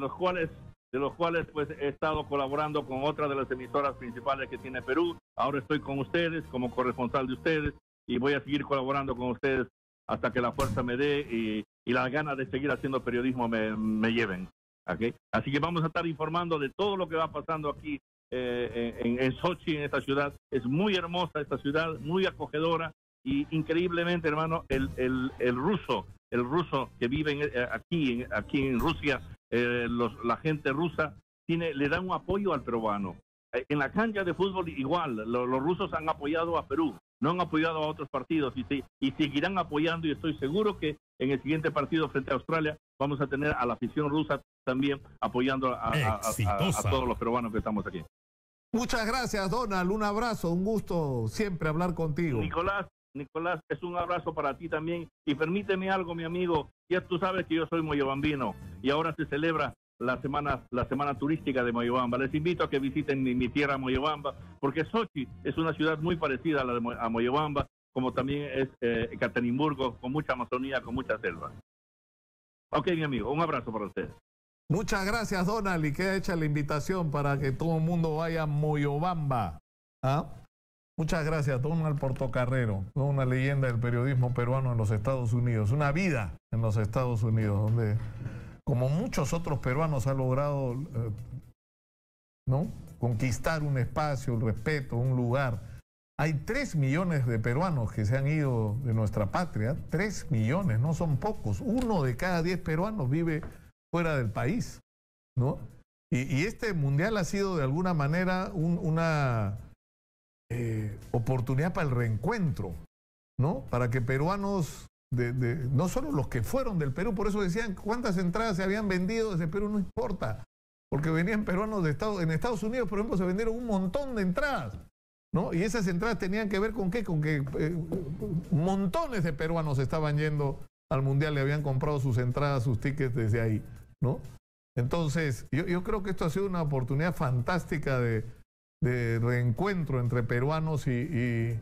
los cuales pues he estado colaborando con otra de las emisoras principales que tiene Perú. Ahora estoy con ustedes como corresponsal de ustedes y voy a seguir colaborando con ustedes hasta que la fuerza me dé y las ganas de seguir haciendo periodismo me lleven. ¿Okay? Así que vamos a estar informando de todo lo que va pasando aquí en Sochi, en esta ciudad. Es muy hermosa esta ciudad, muy acogedora y increíblemente, hermano, el ruso que vive aquí en Rusia, la gente rusa le da un apoyo al peruano. En la cancha de fútbol igual, los rusos han apoyado a Perú, no han apoyado a otros partidos y seguirán apoyando, y estoy seguro que en el siguiente partido frente a Australia vamos a tener a la afición rusa también apoyando a todos los peruanos que estamos aquí. Muchas gracias, Donald, un abrazo, un gusto siempre hablar contigo. Nicolás, es un abrazo para ti también. Y permíteme algo, mi amigo. Ya tú sabes que yo soy moyobambino y ahora se celebra la semana turística de Moyobamba. Les invito a que visiten mi tierra, Moyobamba, porque Sochi es una ciudad muy parecida a Moyobamba, como también es Ekaterimburgo, con mucha Amazonía, con mucha selva. Ok, mi amigo, un abrazo para ustedes. Muchas gracias, Donald, y queda hecha la invitación para que todo el mundo vaya a Moyobamba. Muchas gracias, Donald Portocarrero, una leyenda del periodismo peruano en los Estados Unidos, una vida en los Estados Unidos, donde, como muchos otros peruanos, ha logrado conquistar un espacio, el respeto, un lugar. Hay 3 millones de peruanos que se han ido de nuestra patria, 3 millones, no son pocos. 1 de cada 10 peruanos vive fuera del país, ¿no? Y este mundial ha sido de alguna manera una oportunidad para el reencuentro, ¿no? Para que peruanos, no solo los que fueron del Perú, por eso decían cuántas entradas se habían vendido desde Perú, no importa, porque venían peruanos en Estados Unidos, por ejemplo, se vendieron un montón de entradas, ¿no? Y esas entradas tenían que ver con ¿qué? Con que montones de peruanos estaban yendo al mundial y habían comprado sus entradas, sus tickets desde ahí, ¿no? Entonces, yo creo que esto ha sido una oportunidad fantástica de reencuentro entre peruanos y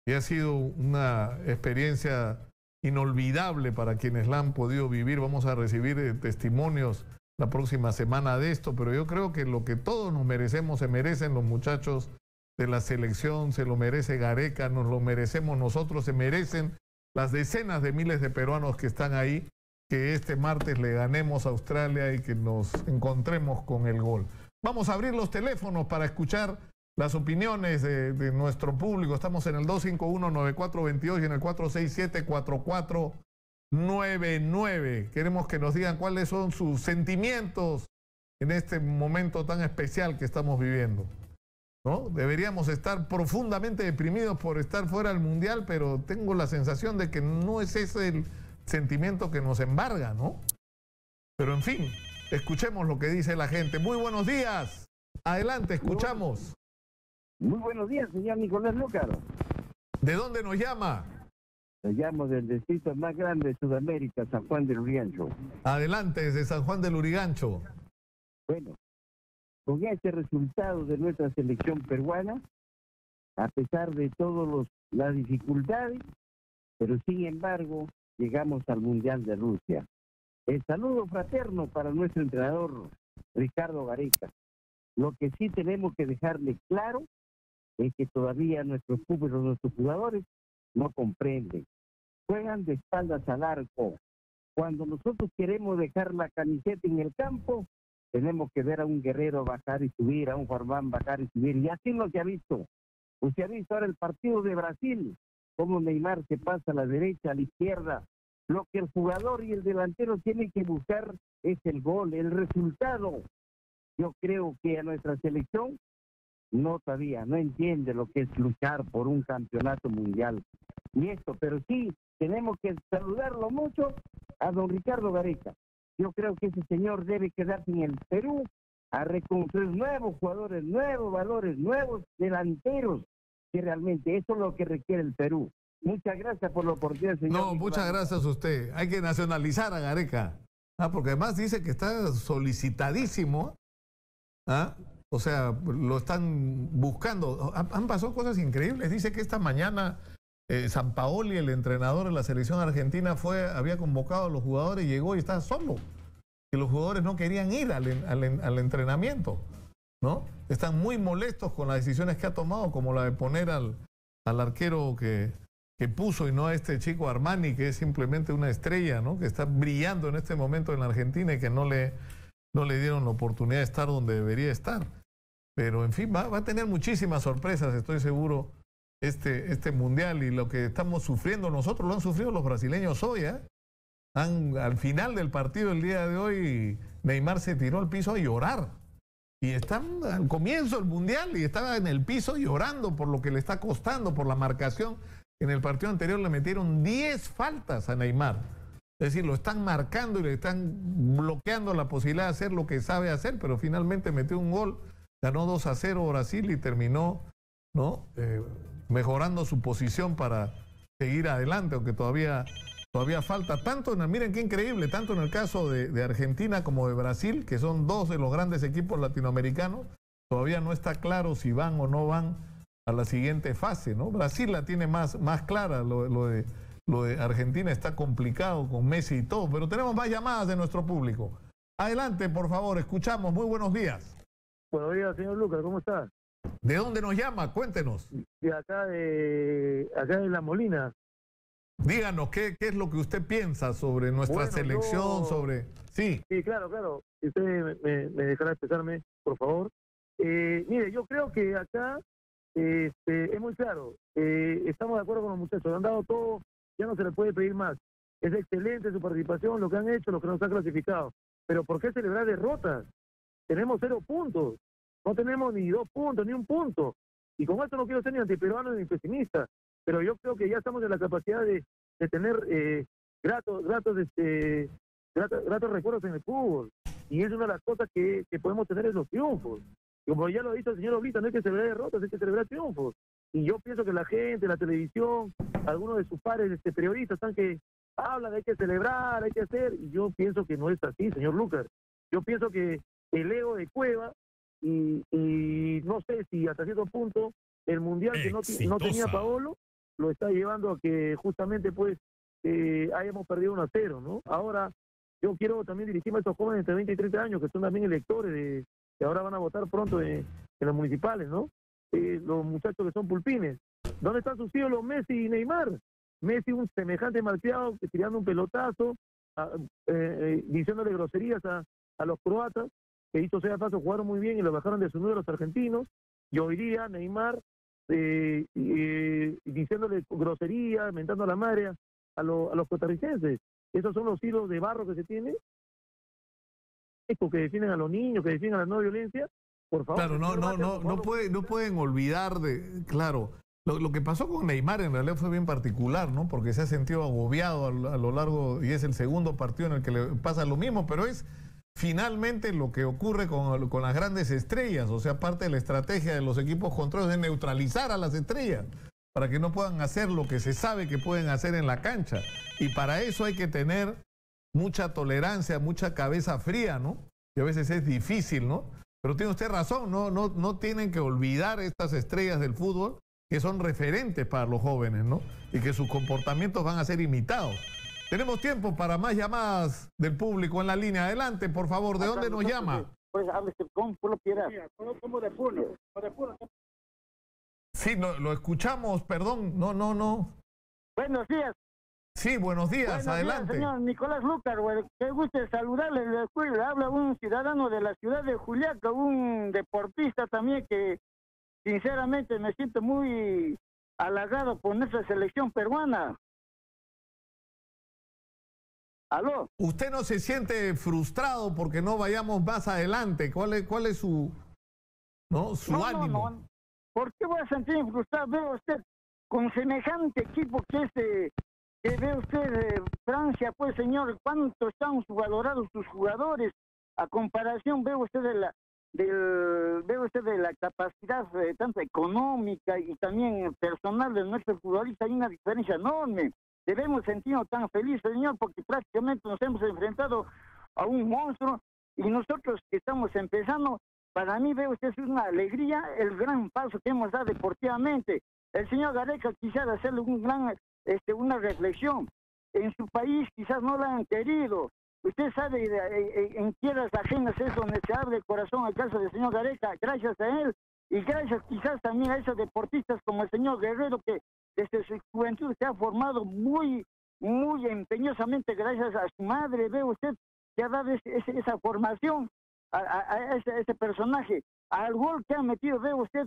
ha sido una experiencia inolvidable para quienes la han podido vivir. Vamos a recibir testimonios la próxima semana de esto, pero yo creo que lo que todos nos merecemos, se merecen los muchachos de la selección, se lo merece Gareca, nos lo merecemos nosotros, se merecen las decenas de miles de peruanos que están ahí, que este martes le ganemos a Australia y que nos encontremos con el gol. Vamos a abrir los teléfonos para escuchar las opiniones de nuestro público. Estamos en el 251-9422 y en el 467-4499. Queremos que nos digan cuáles son sus sentimientos en este momento tan especial que estamos viviendo, ¿no? Deberíamos estar profundamente deprimidos por estar fuera del Mundial, pero tengo la sensación de que no es ese el sentimiento que nos embarga, ¿no? Pero en fin, escuchemos lo que dice la gente. Muy buenos días. Adelante, escuchamos. Muy buenos días, señor Nicolás Lúcaro. ¿De dónde nos llama? Le llamo del distrito más grande de Sudamérica, San Juan del Urigancho. Adelante, desde San Juan del Urigancho. Bueno, con este resultado de nuestra selección peruana, a pesar de todas las dificultades, pero sin embargo, llegamos al Mundial de Rusia. El saludo fraterno para nuestro entrenador, Ricardo Gareca. Lo que sí tenemos que dejarle claro es que todavía nuestros públicos, nuestros jugadores, no comprenden. Juegan de espaldas al arco. Cuando nosotros queremos dejar la camiseta en el campo, tenemos que ver a un Guerrero bajar y subir, a un Farfán bajar y subir. Y así lo que ha visto. Usted ha visto ahora el partido de Brasil, cómo Neymar se pasa a la derecha, a la izquierda. Lo que el jugador y el delantero tienen que buscar es el gol, el resultado. Yo creo que a nuestra selección no entiende lo que es luchar por un campeonato mundial. Y esto, pero sí, tenemos que saludarlo mucho a don Ricardo Gareca. Yo creo que ese señor debe quedarse en el Perú a reconstruir nuevos jugadores, nuevos valores, nuevos delanteros, que realmente eso es lo que requiere el Perú. Muchas gracias por la oportunidad, señor. No, muchas gracias a usted. Hay que nacionalizar a Gareca. Porque además dice que está solicitadísimo. O sea, lo están buscando. Han pasado cosas increíbles. Dice que esta mañana Sampaoli, el entrenador de la selección argentina, había convocado a los jugadores, llegó y estaba solo. Que los jugadores no querían ir al entrenamiento, ¿no? Están muy molestos con las decisiones que ha tomado, como la de poner al arquero que puso y no a este chico Armani, que es simplemente una estrella, ¿no? Que está brillando en este momento en la Argentina y que no le dieron la oportunidad de estar donde debería estar. Pero en fin, va a tener muchísimas sorpresas, estoy seguro, este mundial, y lo que estamos sufriendo nosotros lo han sufrido los brasileños hoy, ¿eh? Al final del partido el día de hoy, Neymar se tiró al piso a llorar. Y están al comienzo del mundial y estaba en el piso llorando por lo que le está costando, por la marcación. En el partido anterior le metieron 10 faltas a Neymar. Es decir, lo están marcando y le están bloqueando la posibilidad de hacer lo que sabe hacer, pero finalmente metió un gol, ganó 2-0 Brasil y terminó, ¿no? Mejorando su posición para seguir adelante, aunque todavía falta. Miren qué increíble, tanto en el caso de Argentina como de Brasil, que son dos de los grandes equipos latinoamericanos, todavía no está claro si van o no van a la siguiente fase, ¿no? Brasil la tiene más clara, lo de Argentina está complicado con Messi y todo, pero tenemos más llamadas de nuestro público. Adelante, por favor, escuchamos. Muy buenos días. Buenos días, señor Lucas, ¿cómo está? ¿De dónde nos llama? Cuéntenos. De acá de La Molina. Díganos, ¿qué es lo que usted piensa sobre nuestra selección, Sí. Sí, claro. Si usted me dejará expresarme, por favor. Mire, yo creo que acá es muy claro. Estamos de acuerdo con los muchachos. Han dado todo, ya no se les puede pedir más. Es excelente su participación, lo que han hecho, lo que nos han clasificado. Pero ¿por qué celebrar derrotas? Tenemos 0 puntos. No tenemos ni 2 puntos, ni 1 punto. Y con esto no quiero ser ni antiperuano ni pesimista. Pero yo creo que ya estamos en la capacidad de tener gratos recuerdos en el fútbol. Y es una de las cosas que podemos tener en los triunfos. Como ya lo ha dicho el señor Oblita, no hay que celebrar derrotas, hay que celebrar triunfos. Y yo pienso que la gente, la televisión, algunos de sus pares periodistas están que hablan, hay que celebrar, hay que hacer. Y yo pienso que no es así, señor Lucas. Yo pienso que el ego de Cueva y no sé si hasta cierto punto el mundial que no tenía Paolo lo está llevando a que justamente pues hayamos perdido 1-0, ¿no? Ahora yo quiero también dirigirme a estos jóvenes entre 20 y 30 años que son también electores que ahora van a votar pronto en los municipales, ¿no? Los muchachos que son pulpines. ¿Dónde están sus ídolos Messi y Neymar? Messi un semejante malcriado tirando un pelotazo, diciéndole groserías a los croatas, que hizo sea paso, jugaron muy bien y lo bajaron de su nube los argentinos. Y hoy día Neymar diciéndole grosería, mentando a la madre a los costarricenses. Esos son los hilos de barro que se tiene. Estos que defienden a los niños, que defienden a la no violencia. Por favor. Claro, no pueden olvidar de, claro, lo que pasó con Neymar en realidad fue bien particular, ¿no? Porque se ha sentido agobiado a lo largo, y es el segundo partido en el que le pasa lo mismo, pero es finalmente lo que ocurre con las grandes estrellas. O sea, parte de la estrategia de los equipos contrarios es neutralizar a las estrellas para que no puedan hacer lo que se sabe que pueden hacer en la cancha. Y para eso hay que tener mucha tolerancia, mucha cabeza fría, ¿no? Y a veces es difícil, ¿no? Pero tiene usted razón, no tienen que olvidar estas estrellas del fútbol que son referentes para los jóvenes, ¿no? Y que sus comportamientos van a ser imitados. Tenemos tiempo para más llamadas del público en la línea. Adelante, por favor, ¿de dónde nos llama? Pues háblese con Pulo Piedad. Como de Pulo. Sí, lo escuchamos, perdón, no. Buenos días. Sí, buenos días, adelante. Días, señor Nicolás Lucar, güey. Qué gusto saludarle. Le habla un ciudadano de la ciudad de Juliaca, un deportista también que sinceramente me siento muy halagado por nuestra selección peruana. ¿Aló? ¿Usted no se siente frustrado porque no vayamos más adelante? ¿Cuál es su ánimo? No. ¿Por qué voy a sentir frustrado? Veo usted con semejante equipo que ve usted Francia, pues señor, cuánto están valorados sus jugadores. A comparación veo usted de la capacidad tanto económica y también personal de nuestros futbolistas. Hay una diferencia enorme. Debemos sentirnos tan felices, señor, porque prácticamente nos hemos enfrentado a un monstruo y nosotros que estamos empezando, para mí veo usted es una alegría el gran paso que hemos dado deportivamente. El señor Gareca quisiera hacerle una reflexión. En su país quizás no la han querido. Usted sabe, en tierras ajenas es donde se abre el corazón al caso del señor Gareca, gracias a él, y gracias quizás también a esos deportistas como el señor Guerrero, que desde su juventud se ha formado muy empeñosamente gracias a su madre. Ve usted que ha dado esa formación a ese personaje, al gol que ha metido, ve usted,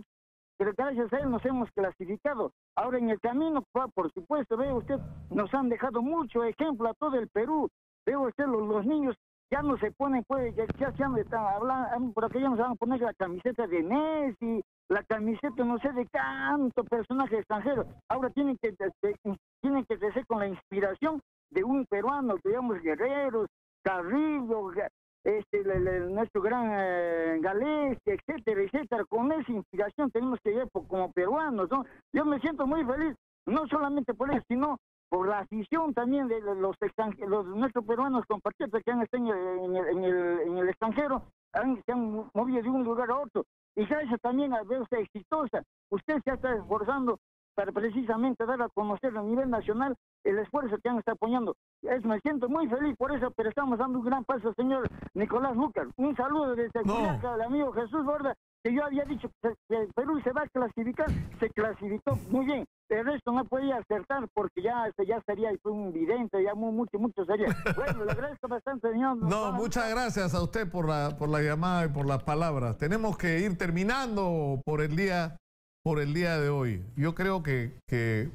pero gracias a él nos hemos clasificado. Ahora en el camino, por supuesto, ve usted, nos han dejado mucho ejemplo a todo el Perú. Ve usted, los niños ya no se ponen, pues, ya se han estado hablando, por aquí ya no se van a poner la camiseta de Messi, la camiseta no sé de tanto personaje extranjero. Ahora tienen que crecer con la inspiración de un peruano, digamos, Guerreros, Carrillo, nuestro gran Galés, etcétera. Con esa inspiración tenemos que ir como peruanos, ¿no? Yo me siento muy feliz, no solamente por eso, sino por la afición también de nuestros peruanos compatriotas que han estado en el extranjero, se han movido de un lugar a otro. Y gracias también a verse exitosa. Usted se está esforzando para precisamente dar a conocer a nivel nacional el esfuerzo que han estado apoyando. Me siento muy feliz por eso, pero estamos dando un gran paso, señor Nicolás Lucar. Un saludo desde Juliaca al amigo Jesús Borda, que yo había dicho que Perú se va a clasificar, se clasificó muy bien. El resto no podía acertar porque ya sería fue un vidente, ya mucho sería. Bueno, le agradezco bastante, señor. Muchas gracias a usted por la llamada y por las palabras. Tenemos que ir terminando por el día de hoy. Yo creo que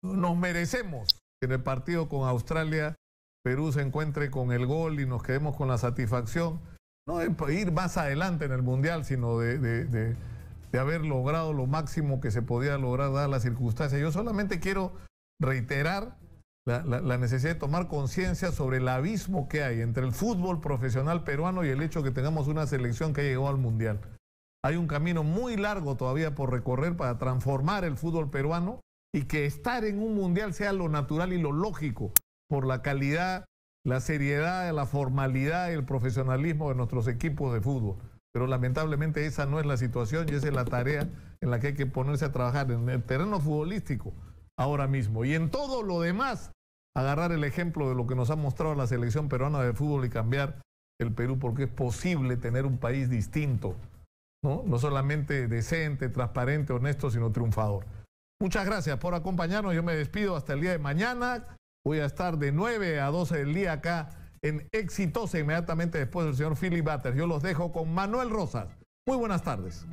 nos merecemos que en el partido con Australia Perú se encuentre con el gol y nos quedemos con la satisfacción, no de ir más adelante en el Mundial, sino de haber logrado lo máximo que se podía lograr dadas las circunstancias. Yo solamente quiero reiterar la necesidad de tomar conciencia sobre el abismo que hay entre el fútbol profesional peruano y el hecho que tengamos una selección que llegó al Mundial. Hay un camino muy largo todavía por recorrer para transformar el fútbol peruano y que estar en un Mundial sea lo natural y lo lógico por la calidad, la seriedad, la formalidad y el profesionalismo de nuestros equipos de fútbol. Pero lamentablemente esa no es la situación y esa es la tarea en la que hay que ponerse a trabajar en el terreno futbolístico ahora mismo. Y en todo lo demás, agarrar el ejemplo de lo que nos ha mostrado la selección peruana de fútbol y cambiar el Perú, porque es posible tener un país distinto, no solamente decente, transparente, honesto, sino triunfador. Muchas gracias por acompañarnos. Yo me despido hasta el día de mañana. Voy a estar de 9 a 12 del día acá en Exitosa, inmediatamente después del señor Philip Butters. Yo los dejo con Manuel Rosas. Muy buenas tardes.